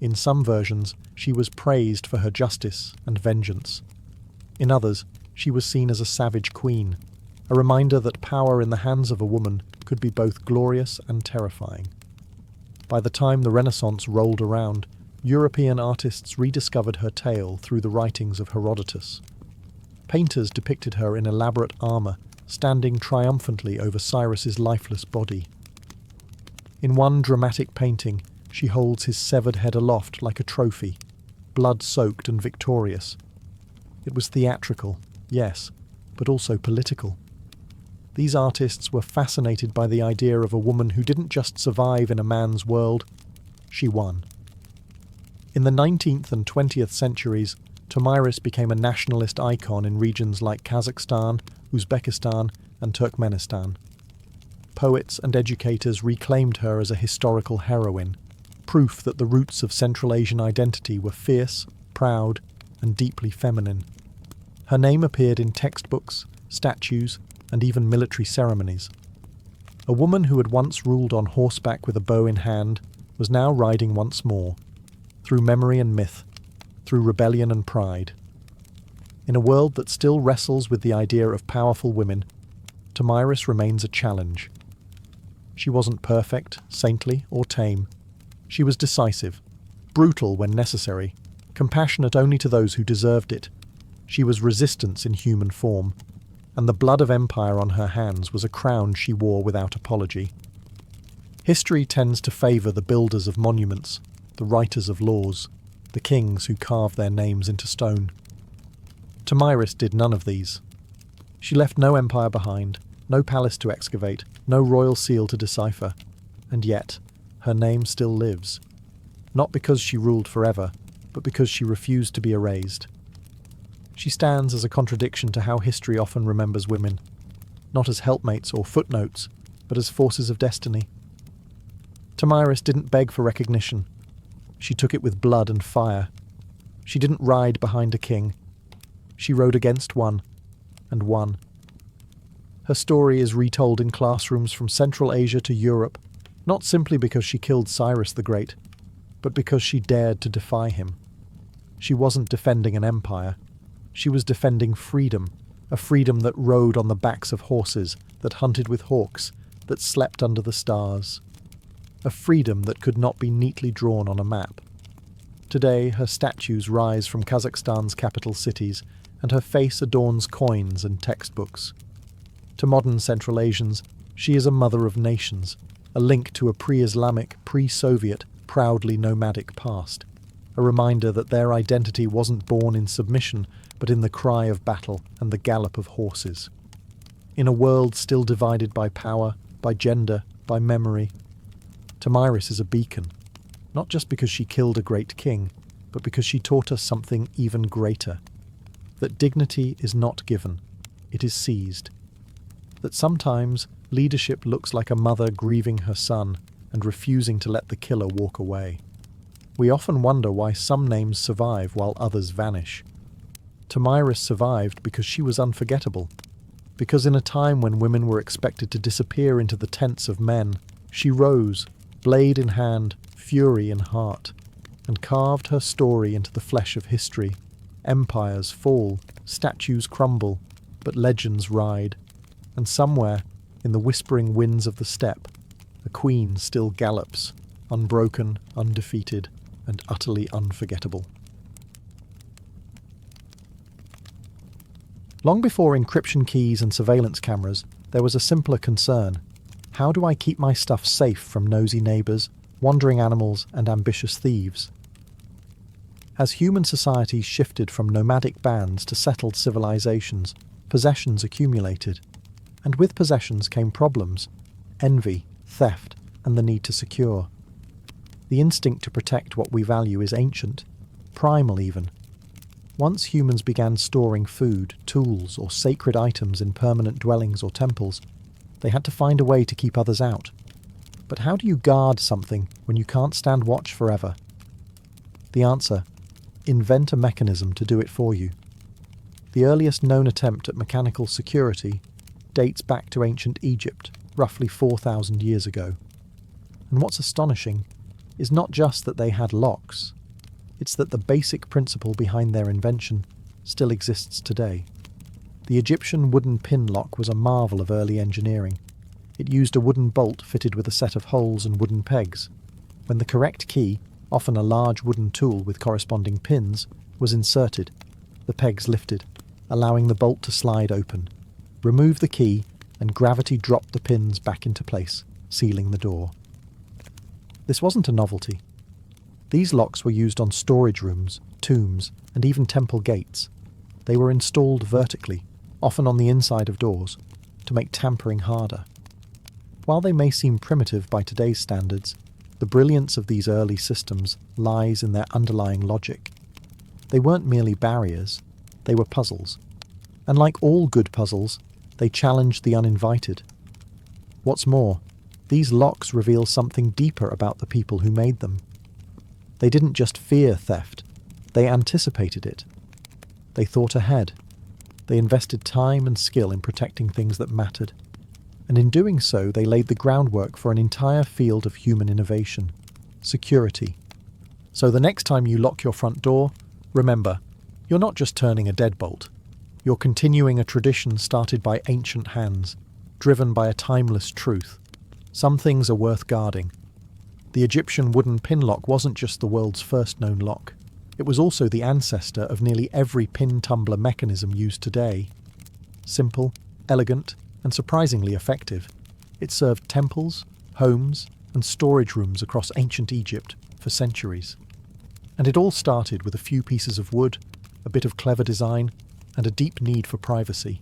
[SPEAKER 1] In some versions, she was praised for her justice and vengeance. In others, she was seen as a savage queen, a reminder that power in the hands of a woman could be both glorious and terrifying. By the time the Renaissance rolled around, European artists rediscovered her tale through the writings of Herodotus. Painters depicted her in elaborate armor, standing triumphantly over Cyrus's lifeless body. In one dramatic painting, she holds his severed head aloft like a trophy, blood-soaked and victorious. It was theatrical, yes, but also political. These artists were fascinated by the idea of a woman who didn't just survive in a man's world, she won. In the 19th and 20th centuries, Tomyris became a nationalist icon in regions like Kazakhstan, Uzbekistan, and Turkmenistan. Poets and educators reclaimed her as a historical heroine, proof that the roots of Central Asian identity were fierce, proud, and deeply feminine. Her name appeared in textbooks, statues, and even military ceremonies. A woman who had once ruled on horseback with a bow in hand was now riding once more, through memory and myth, through rebellion and pride. In a world that still wrestles with the idea of powerful women, Tomyris remains a challenge. She wasn't perfect, saintly, or tame. She was decisive, brutal when necessary, compassionate only to those who deserved it. She was resistance in human form, and the blood of empire on her hands was a crown she wore without apology. History tends to favour the builders of monuments, the writers of laws, the kings who carve their names into stone. Tomyris did none of these. She left no empire behind, no palace to excavate, no royal seal to decipher, and yet, her name still lives. Not because she ruled forever, but because she refused to be erased. She stands as a contradiction to how history often remembers women, not as helpmates or footnotes, but as forces of destiny. Tomyris didn't beg for recognition. She took it with blood and fire. She didn't ride behind a king. She rode against one, and won. Her story is retold in classrooms from Central Asia to Europe, not simply because she killed Cyrus the Great, but because she dared to defy him. She wasn't defending an empire. She was defending freedom, a freedom that rode on the backs of horses, that hunted with hawks, that slept under the stars. A freedom that could not be neatly drawn on a map. Today, her statues rise from Kazakhstan's capital cities, and her face adorns coins and textbooks. To modern Central Asians, she is a mother of nations, a link to a pre-Islamic, pre-Soviet, proudly nomadic past, a reminder that their identity wasn't born in submission, but in the cry of battle and the gallop of horses. In a world still divided by power, by gender, by memory, Tomyris is a beacon, not just because she killed a great king, but because she taught us something even greater. That dignity is not given, it is seized. That sometimes leadership looks like a mother grieving her son and refusing to let the killer walk away. We often wonder why some names survive while others vanish. Tomyris survived because she was unforgettable. Because in a time when women were expected to disappear into the tents of men, she rose, blade in hand, fury in heart, and carved her story into the flesh of history. Empires fall, statues crumble, but legends ride. And somewhere, in the whispering winds of the steppe, a queen still gallops, unbroken, undefeated, and utterly unforgettable. Long before encryption keys and surveillance cameras, there was a simpler concern. How do I keep my stuff safe from nosy neighbours, wandering animals, and ambitious thieves? As human societies shifted from nomadic bands to settled civilizations, possessions accumulated. And with possessions came problems: envy, theft, and the need to secure. The instinct to protect what we value is ancient, primal even. Once humans began storing food, tools, or sacred items in permanent dwellings or temples, they had to find a way to keep others out. But how do you guard something when you can't stand watch forever? The answer: invent a mechanism to do it for you. The earliest known attempt at mechanical security dates back to ancient Egypt, roughly 4,000 years ago. And what's astonishing is not just that they had locks, it's that the basic principle behind their invention still exists today. The Egyptian wooden pin lock was a marvel of early engineering. It used a wooden bolt fitted with a set of holes and wooden pegs. When the correct key, often a large wooden tool with corresponding pins, was inserted, the pegs lifted, allowing the bolt to slide open. Remove the key, and gravity dropped the pins back into place, sealing the door. This wasn't a novelty. These locks were used on storage rooms, tombs, and even temple gates. They were installed vertically, often on the inside of doors, to make tampering harder. While they may seem primitive by today's standards, the brilliance of these early systems lies in their underlying logic. They weren't merely barriers, they were puzzles. And like all good puzzles, they challenged the uninvited. What's more, these locks reveal something deeper about the people who made them. They didn't just fear theft, they anticipated it. They thought ahead. They invested time and skill in protecting things that mattered. And in doing so, they laid the groundwork for an entire field of human innovation: security. So the next time you lock your front door, remember, you're not just turning a deadbolt. You're continuing a tradition started by ancient hands, driven by a timeless truth. Some things are worth guarding. The Egyptian wooden pin lock wasn't just the world's first known lock. It was also the ancestor of nearly every pin tumbler mechanism used today. Simple, elegant, and surprisingly effective, it served temples, homes, and storage rooms across ancient Egypt for centuries. And it all started with a few pieces of wood, a bit of clever design, and a deep need for privacy.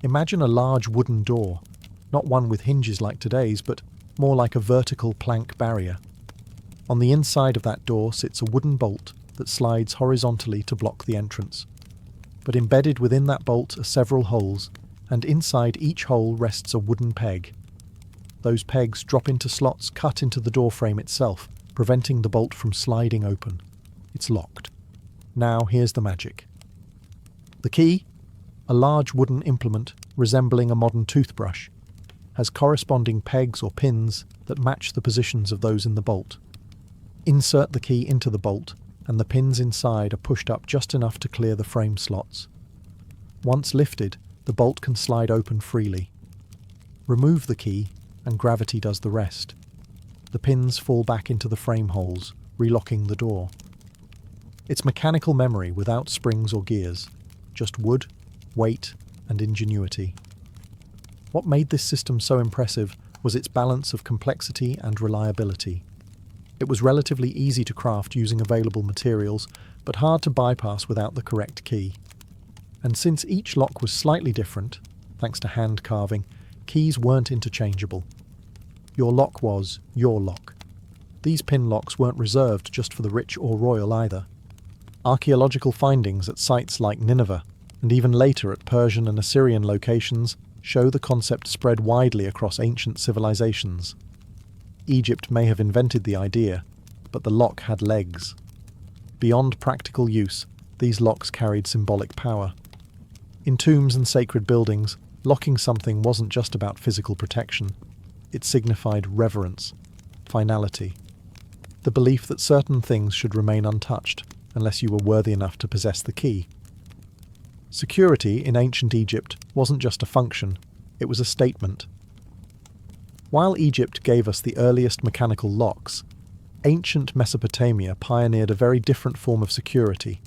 [SPEAKER 1] Imagine a large wooden door, not one with hinges like today's, but more like a vertical plank barrier. On the inside of that door sits a wooden bolt that slides horizontally to block the entrance. But embedded within that bolt are several holes, and inside each hole rests a wooden peg. Those pegs drop into slots cut into the door frame itself, preventing the bolt from sliding open. It's locked. Now here's the magic. The key, a large wooden implement resembling a modern toothbrush, has corresponding pegs or pins that match the positions of those in the bolt. Insert the key into the bolt, and the pins inside are pushed up just enough to clear the frame slots. Once lifted, the bolt can slide open freely. Remove the key, and gravity does the rest. The pins fall back into the frame holes, relocking the door. It's mechanical memory without springs or gears, just wood, weight, and ingenuity. What made this system so impressive was its balance of complexity and reliability. It was relatively easy to craft using available materials, but hard to bypass without the correct key. And since each lock was slightly different, thanks to hand carving, keys weren't interchangeable. Your lock was your lock. These pin locks weren't reserved just for the rich or royal either. Archaeological findings at sites like Nineveh, and even later at Persian and Assyrian locations, show the concept spread widely across ancient civilizations. Egypt may have invented the idea, but the lock had legs. Beyond practical use, these locks carried symbolic power. In tombs and sacred buildings, locking something wasn't just about physical protection. It signified reverence, finality, the belief that certain things should remain untouched unless you were worthy enough to possess the key. Security in ancient Egypt wasn't just a function, it was a statement. While Egypt gave us the earliest mechanical locks, ancient Mesopotamia pioneered a very different form of security,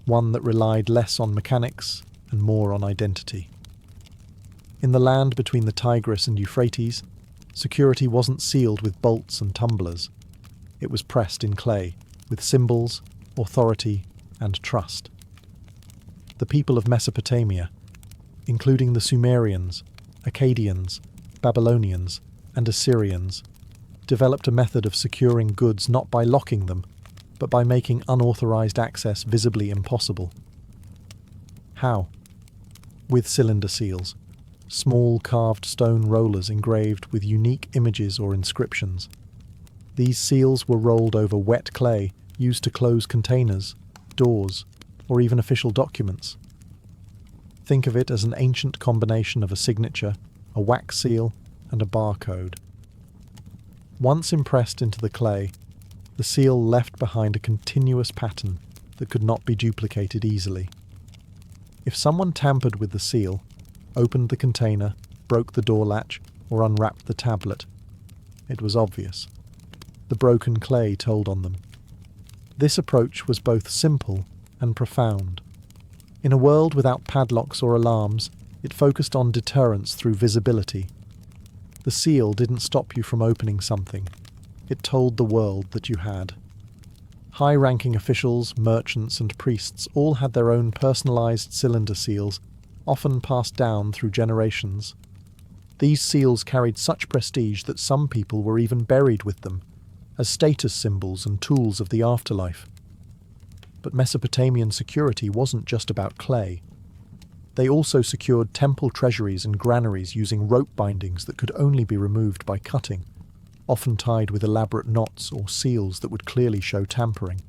[SPEAKER 1] one that relied less on mechanics and more on identity. In the land between the Tigris and Euphrates, security wasn't sealed with bolts and tumblers. It was pressed in clay, with symbols, authority, and trust. The people of Mesopotamia, including the Sumerians, Akkadians, Babylonians, and Assyrians, developed a method of securing goods not by locking them, but by making unauthorized access visibly impossible. How? With cylinder seals, small carved stone rollers engraved with unique images or inscriptions. These seals were rolled over wet clay used to close containers, doors, or even official documents. Think of it as an ancient combination of a signature, a wax seal, and a barcode. Once impressed into the clay, the seal left behind a continuous pattern that could not be duplicated easily. If someone tampered with the seal, opened the container, broke the door latch, or unwrapped the tablet, it was obvious. The broken clay told on them. This approach was both simple and profound. In a world without padlocks or alarms, it focused on deterrence through visibility. The seal didn't stop you from opening something. It told the world that you had. High-ranking officials, merchants, and priests all had their own personalized cylinder seals, often passed down through generations. These seals carried such prestige that some people were even buried with them, as status symbols and tools of the afterlife. But Mesopotamian security wasn't just about clay. They also secured temple treasuries and granaries using rope bindings that could only be removed by cutting, often tied with elaborate knots or seals that would clearly show tampering.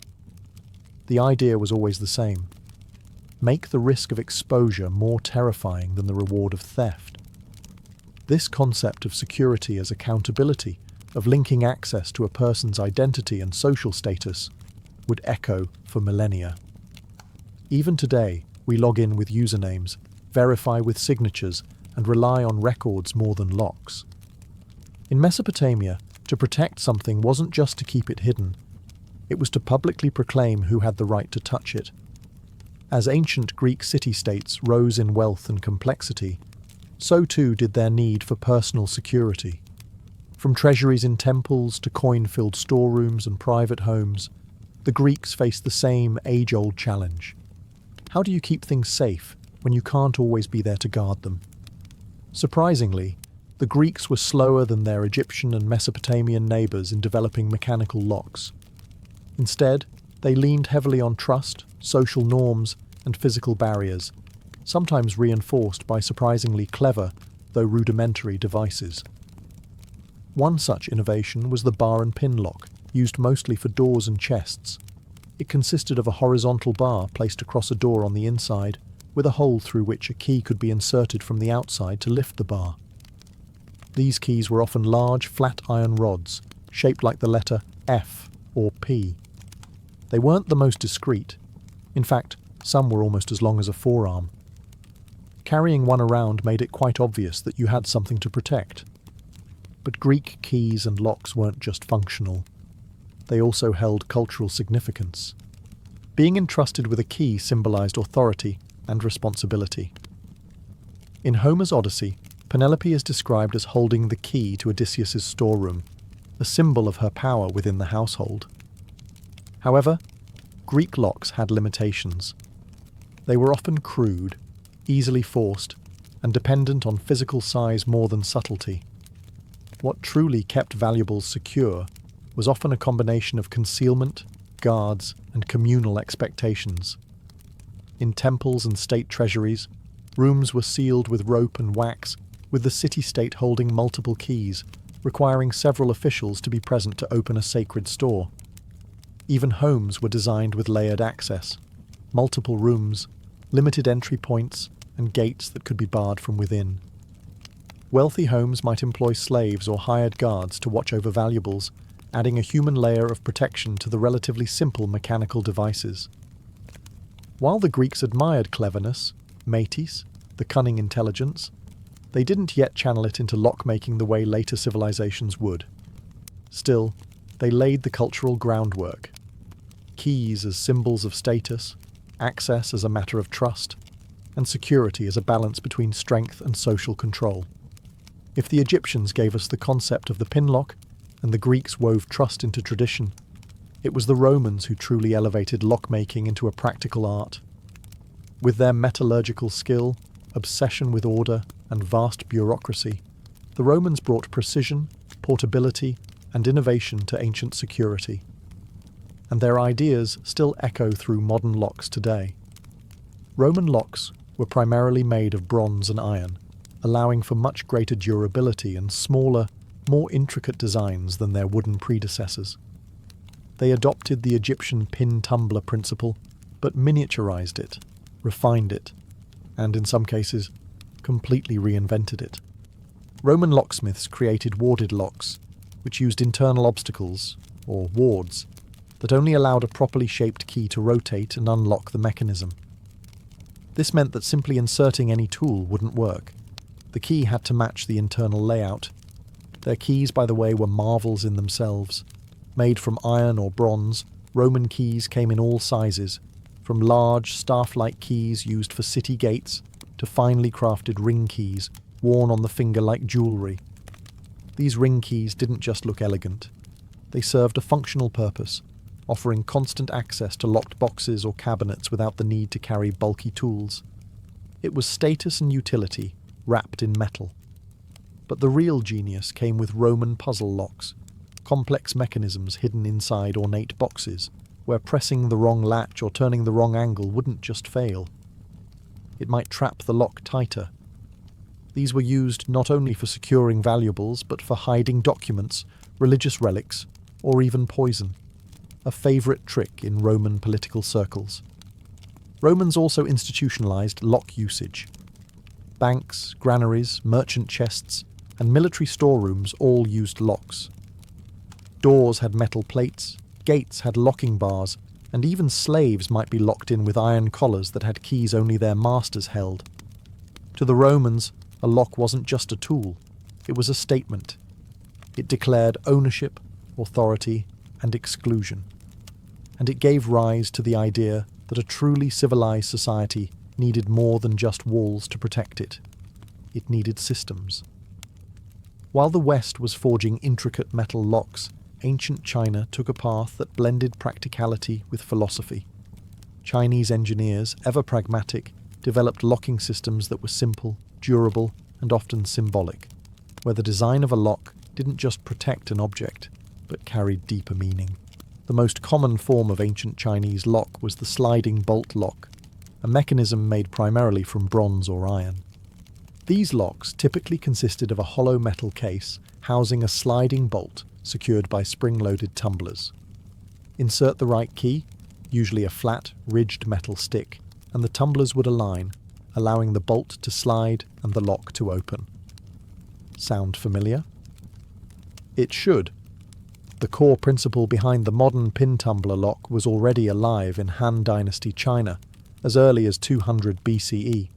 [SPEAKER 1] The idea was always the same: make the risk of exposure more terrifying than the reward of theft. This concept of security as accountability, of linking access to a person's identity and social status, would echo for millennia. Even today, we log in with usernames, verify with signatures, and rely on records more than locks. In Mesopotamia, to protect something wasn't just to keep it hidden. It was to publicly proclaim who had the right to touch it. As ancient Greek city-states rose in wealth and complexity, so too did their need for personal security. From treasuries in temples to coin-filled storerooms and private homes, the Greeks faced the same age-old challenge. How do you keep things safe when you can't always be there to guard them? Surprisingly, The Greeks were slower than their Egyptian and Mesopotamian neighbours in developing mechanical locks. Instead, they leaned heavily on trust, social norms, and physical barriers, sometimes reinforced by surprisingly clever, though rudimentary, devices. One such innovation was the bar and pin lock, used mostly for doors and chests. It consisted of a horizontal bar placed across a door on the inside, with a hole through which a key could be inserted from the outside to lift the bar. These keys were often large, flat iron rods, shaped like the letter F or P. They weren't the most discreet. In fact, some were almost as long as a forearm. Carrying one around made it quite obvious that you had something to protect. But Greek keys and locks weren't just functional. They also held cultural significance. Being entrusted with a key symbolized authority and responsibility. In Homer's Odyssey, Penelope is described as holding the key to Odysseus's storeroom, a symbol of her power within the household. However, Greek locks had limitations. They were often crude, easily forced, and dependent on physical size more than subtlety. What truly kept valuables secure was often a combination of concealment, guards, and communal expectations. In temples and state treasuries, rooms were sealed with rope and wax, with the city-state holding multiple keys, requiring several officials to be present to open a sacred store. Even homes were designed with layered access, multiple rooms, limited entry points, and gates that could be barred from within. Wealthy homes might employ slaves or hired guards to watch over valuables, adding a human layer of protection to the relatively simple mechanical devices. While the Greeks admired cleverness, metis, the cunning intelligence, they didn't yet channel it into lock-making the way later civilizations would. Still, they laid the cultural groundwork. Keys as symbols of status, access as a matter of trust, and security as a balance between strength and social control. If the Egyptians gave us the concept of the pin lock, and the Greeks wove trust into tradition, it was the Romans who truly elevated lock-making into a practical art. With their metallurgical skill, obsession with order, and vast bureaucracy, the Romans brought precision, portability, and innovation to ancient security. And their ideas still echo through modern locks today. Roman locks were primarily made of bronze and iron, allowing for much greater durability and smaller, more intricate designs than their wooden predecessors. They adopted the Egyptian pin-tumbler principle, but miniaturized it, refined it, and in some cases, completely reinvented it. Roman locksmiths created warded locks, which used internal obstacles, or wards, that only allowed a properly shaped key to rotate and unlock the mechanism. This meant that simply inserting any tool wouldn't work. The key had to match the internal layout. Their keys, by the way, were marvels in themselves. Made from iron or bronze, Roman keys came in all sizes, from large, staff-like keys used for city gates to finely crafted ring keys worn on the finger like jewellery. These ring keys didn't just look elegant. They served a functional purpose, offering constant access to locked boxes or cabinets without the need to carry bulky tools. It was status and utility, wrapped in metal. But the real genius came with Roman puzzle locks, complex mechanisms hidden inside ornate boxes, where pressing the wrong latch or turning the wrong angle wouldn't just fail. It might trap the lock tighter. These were used not only for securing valuables, but for hiding documents, religious relics, or even poison, a favourite trick in Roman political circles. Romans also institutionalized lock usage. Banks, granaries, merchant chests, and military storerooms all used locks. Doors had metal plates, gates had locking bars, and even slaves might be locked in with iron collars that had keys only their masters held. To the Romans, a lock wasn't just a tool, it was a statement. It declared ownership, authority, and exclusion. And it gave rise to the idea that a truly civilized society needed more than just walls to protect it. It needed systems. While the West was forging intricate metal locks, ancient China took a path that blended practicality with philosophy. Chinese engineers, ever pragmatic, developed locking systems that were simple, durable, and often symbolic. where the design of a lock didn't just protect an object, but carried deeper meaning. The most common form of ancient Chinese lock was the sliding bolt lock, a mechanism made primarily from bronze or iron. These locks typically consisted of a hollow metal case housing a sliding bolt secured by spring-loaded tumblers. Insert the right key, usually a flat, ridged metal stick, and the tumblers would align, allowing the bolt to slide and the lock to open. Sound familiar? It should. The core principle behind the modern pin tumbler lock was already alive in Han Dynasty China, as early as 200 BCE.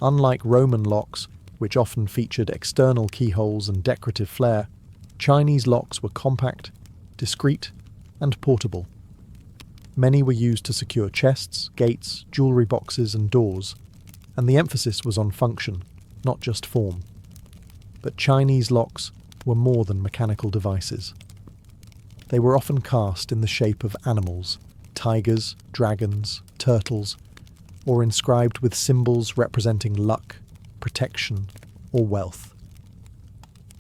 [SPEAKER 1] Unlike Roman locks, which often featured external keyholes and decorative flair, Chinese locks were compact, discreet, and portable. Many were used to secure chests, gates, jewellery boxes, and doors, and the emphasis was on function, not just form. But Chinese locks were more than mechanical devices. They were often cast in the shape of animals, tigers, dragons, turtles, or inscribed with symbols representing luck, protection, or wealth.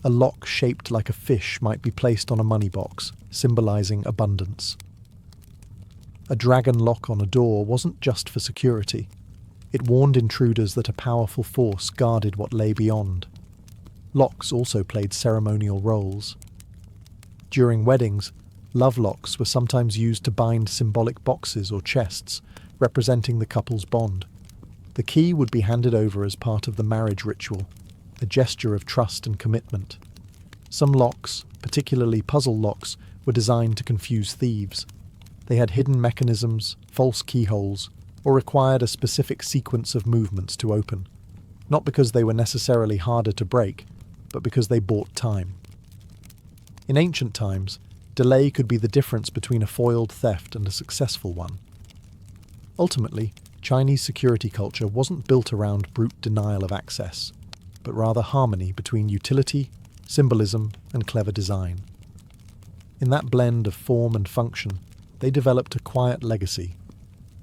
[SPEAKER 1] A lock shaped like a fish might be placed on a money box, symbolising abundance. A dragon lock on a door wasn't just for security. It warned intruders that a powerful force guarded what lay beyond. Locks also played ceremonial roles. During weddings, love locks were sometimes used to bind symbolic boxes or chests, representing the couple's bond. The key would be handed over as part of the marriage ritual, a gesture of trust and commitment. Some locks, particularly puzzle locks, were designed to confuse thieves. They had hidden mechanisms, false keyholes, or required a specific sequence of movements to open, not because they were necessarily harder to break, but because they bought time. In ancient times, delay could be the difference between a foiled theft and a successful one. Ultimately, Chinese security culture wasn't built around brute denial of access, but rather harmony between utility, symbolism, and clever design. In that blend of form and function, they developed a quiet legacy,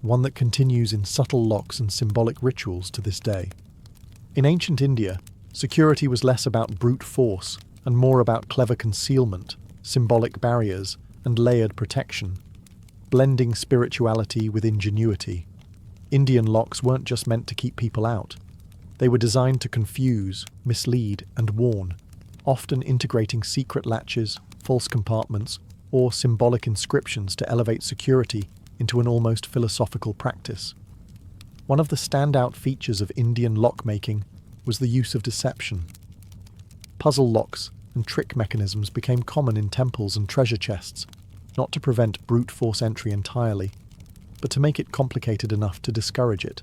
[SPEAKER 1] one that continues in subtle locks and symbolic rituals to this day. In ancient India, security was less about brute force and more about clever concealment, symbolic barriers, and layered protection, blending spirituality with ingenuity. Indian locks weren't just meant to keep people out. They were designed to confuse, mislead, and warn, often integrating secret latches, false compartments, or symbolic inscriptions to elevate security into an almost philosophical practice. One of the standout features of Indian lockmaking was the use of deception. Puzzle locks and trick mechanisms became common in temples and treasure chests, not to prevent brute force entry entirely, but to make it complicated enough to discourage it.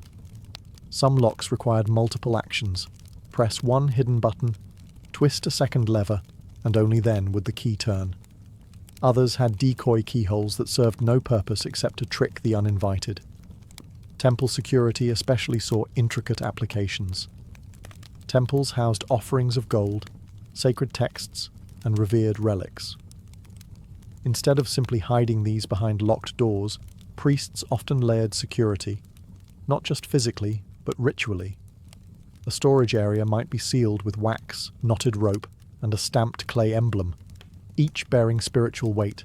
[SPEAKER 1] Some locks required multiple actions. Press one hidden button, twist a second lever, and only then would the key turn. Others had decoy keyholes that served no purpose except to trick the uninvited. Temple security especially saw intricate applications. Temples housed offerings of gold, sacred texts, and revered relics. Instead of simply hiding these behind locked doors, priests often layered security, not just physically, but ritually. A storage area might be sealed with wax, knotted rope, and a stamped clay emblem, each bearing spiritual weight.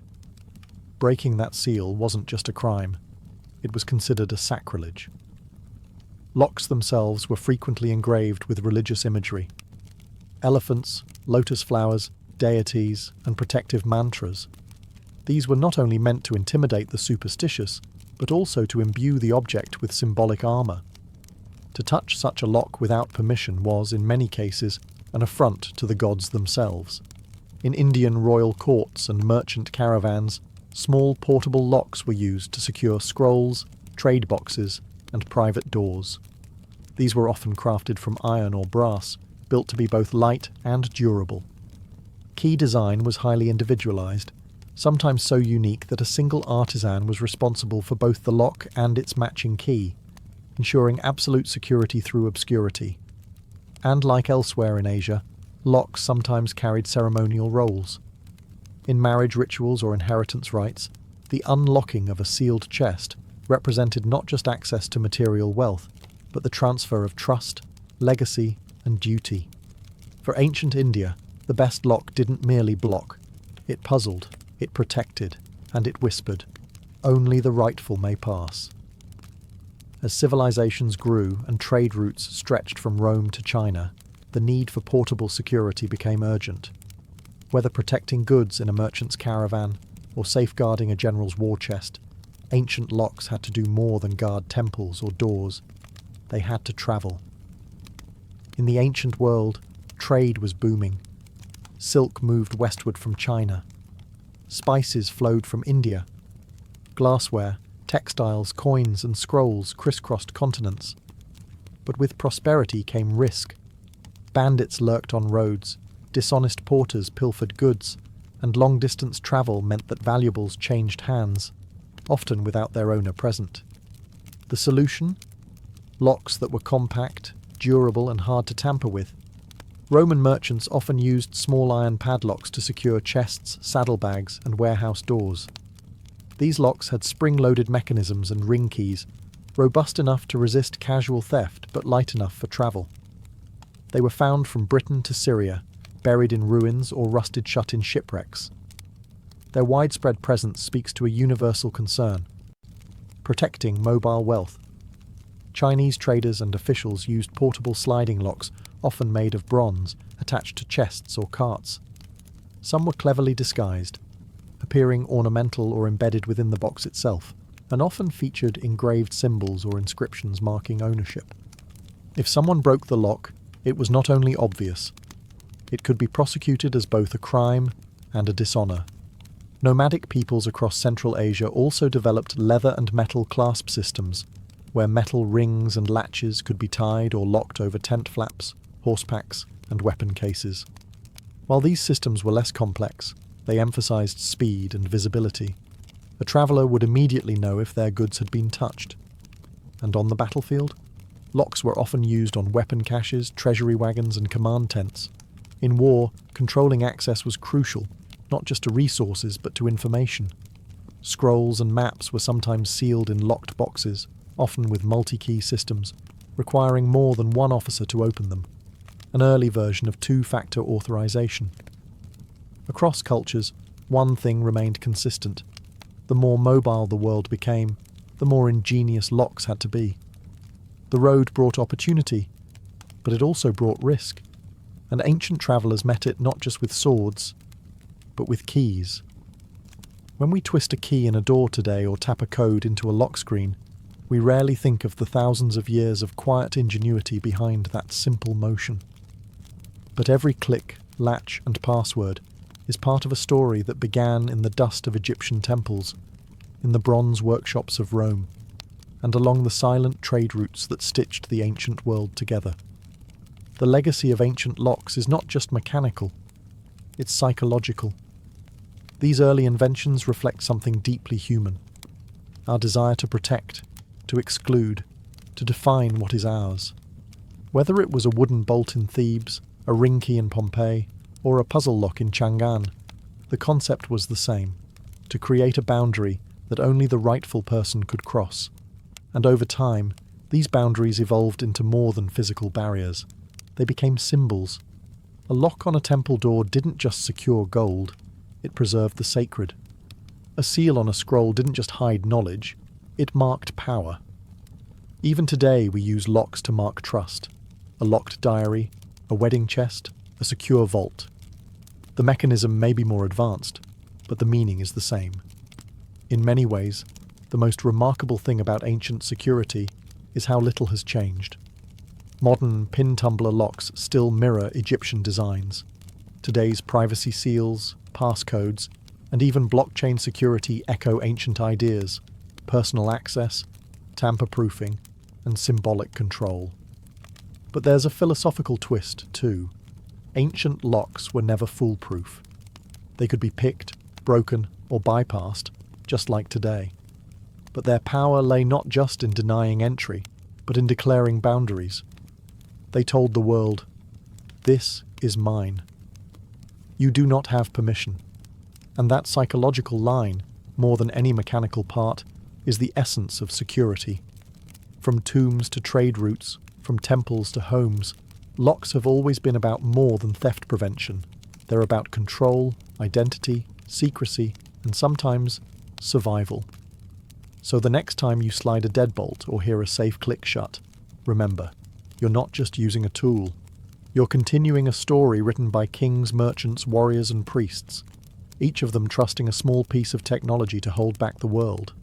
[SPEAKER 1] Breaking that seal wasn't just a crime, it was considered a sacrilege. Locks themselves were frequently engraved with religious imagery. Elephants, lotus flowers, deities, and protective mantras. These were not only meant to intimidate the superstitious, but also to imbue the object with symbolic armour. To touch such a lock without permission was, in many cases, an affront to the gods themselves. In Indian royal courts and merchant caravans, small portable locks were used to secure scrolls, trade boxes, and private doors. These were often crafted from iron or brass, built to be both light and durable. Key design was highly individualized, sometimes so unique that a single artisan was responsible for both the lock and its matching key, ensuring absolute security through obscurity. And like elsewhere in Asia, locks sometimes carried ceremonial roles. In marriage rituals or inheritance rites, the unlocking of a sealed chest represented not just access to material wealth, but the transfer of trust, legacy, and duty. For ancient India, the best lock didn't merely block. It puzzled, it protected, and it whispered, "Only the rightful may pass." As civilizations grew and trade routes stretched from Rome to China, the need for portable security became urgent. Whether protecting goods in a merchant's caravan or safeguarding a general's war chest, ancient locks had to do more than guard temples or doors. They had to travel. In the ancient world, trade was booming. Silk moved westward from China. Spices flowed from India. Glassware, textiles, coins, and scrolls crisscrossed continents. But with prosperity came risk. Bandits lurked on roads, dishonest porters pilfered goods, and long-distance travel meant that valuables changed hands, often without their owner present. The solution? Locks that were compact, durable, and hard to tamper with. Roman merchants often used small iron padlocks to secure chests, saddlebags, and warehouse doors. These locks had spring-loaded mechanisms and ring keys, robust enough to resist casual theft but light enough for travel. They were found from Britain to Syria, buried in ruins or rusted shut in shipwrecks. Their widespread presence speaks to a universal concern: protecting mobile wealth. Chinese traders and officials used portable sliding locks, often made of bronze, attached to chests or carts. Some were cleverly disguised, appearing ornamental or embedded within the box itself, and often featured engraved symbols or inscriptions marking ownership. If someone broke the lock, it was not only obvious. It could be prosecuted as both a crime and a dishonor. Nomadic peoples across Central Asia also developed leather and metal clasp systems, where metal rings and latches could be tied or locked over tent flaps, horse packs, and weapon cases. While these systems were less complex, they emphasized speed and visibility. A traveler would immediately know if their goods had been touched. And on the battlefield, locks were often used on weapon caches, treasury wagons, and command tents. In war, controlling access was crucial, not just to resources but to information. Scrolls and maps were sometimes sealed in locked boxes, often with multi-key systems, requiring more than one officer to open them, an early version of two-factor authorization. Across cultures, one thing remained consistent. The more mobile the world became, the more ingenious locks had to be. The road brought opportunity, but it also brought risk, and ancient travelers met it not just with swords, but with keys. When we twist a key in a door today or tap a code into a lock screen, we rarely think of the thousands of years of quiet ingenuity behind that simple motion. But every click, latch, and password is part of a story that began in the dust of Egyptian temples, in the bronze workshops of Rome, and along the silent trade routes that stitched the ancient world together. The legacy of ancient locks is not just mechanical, it's psychological. These early inventions reflect something deeply human: our desire to protect, to exclude, to define what is ours. Whether it was a wooden bolt in Thebes, a ring key in Pompeii, or a puzzle lock in Chang'an, the concept was the same: to create a boundary that only the rightful person could cross. And over time, these boundaries evolved into more than physical barriers. They became symbols. A lock on a temple door didn't just secure gold, it preserved the sacred. A seal on a scroll didn't just hide knowledge, it marked power. Even today we use locks to mark trust: a locked diary, a wedding chest, a secure vault. The mechanism may be more advanced, but the meaning is the same. In many ways, the most remarkable thing about ancient security is how little has changed. Modern pin-tumbler locks still mirror Egyptian designs. Today's privacy seals, passcodes, and even blockchain security echo ancient ideas: personal access, tamper-proofing, and symbolic control. But there's a philosophical twist, too. Ancient locks were never foolproof. They could be picked, broken, or bypassed, just like today. But their power lay not just in denying entry, but in declaring boundaries. They told the world, "This is mine. You do not have permission." And that psychological line, more than any mechanical part, is the essence of security. From tombs to trade routes, from temples to homes, Locks have always been about more than theft prevention. They're about control, identity, secrecy, and sometimes survival. So the next time you slide a deadbolt or hear a safe click shut, remember, you're not just using a tool. You're continuing a story written by kings, merchants, warriors, and priests, each of them trusting a small piece of technology to hold back the world.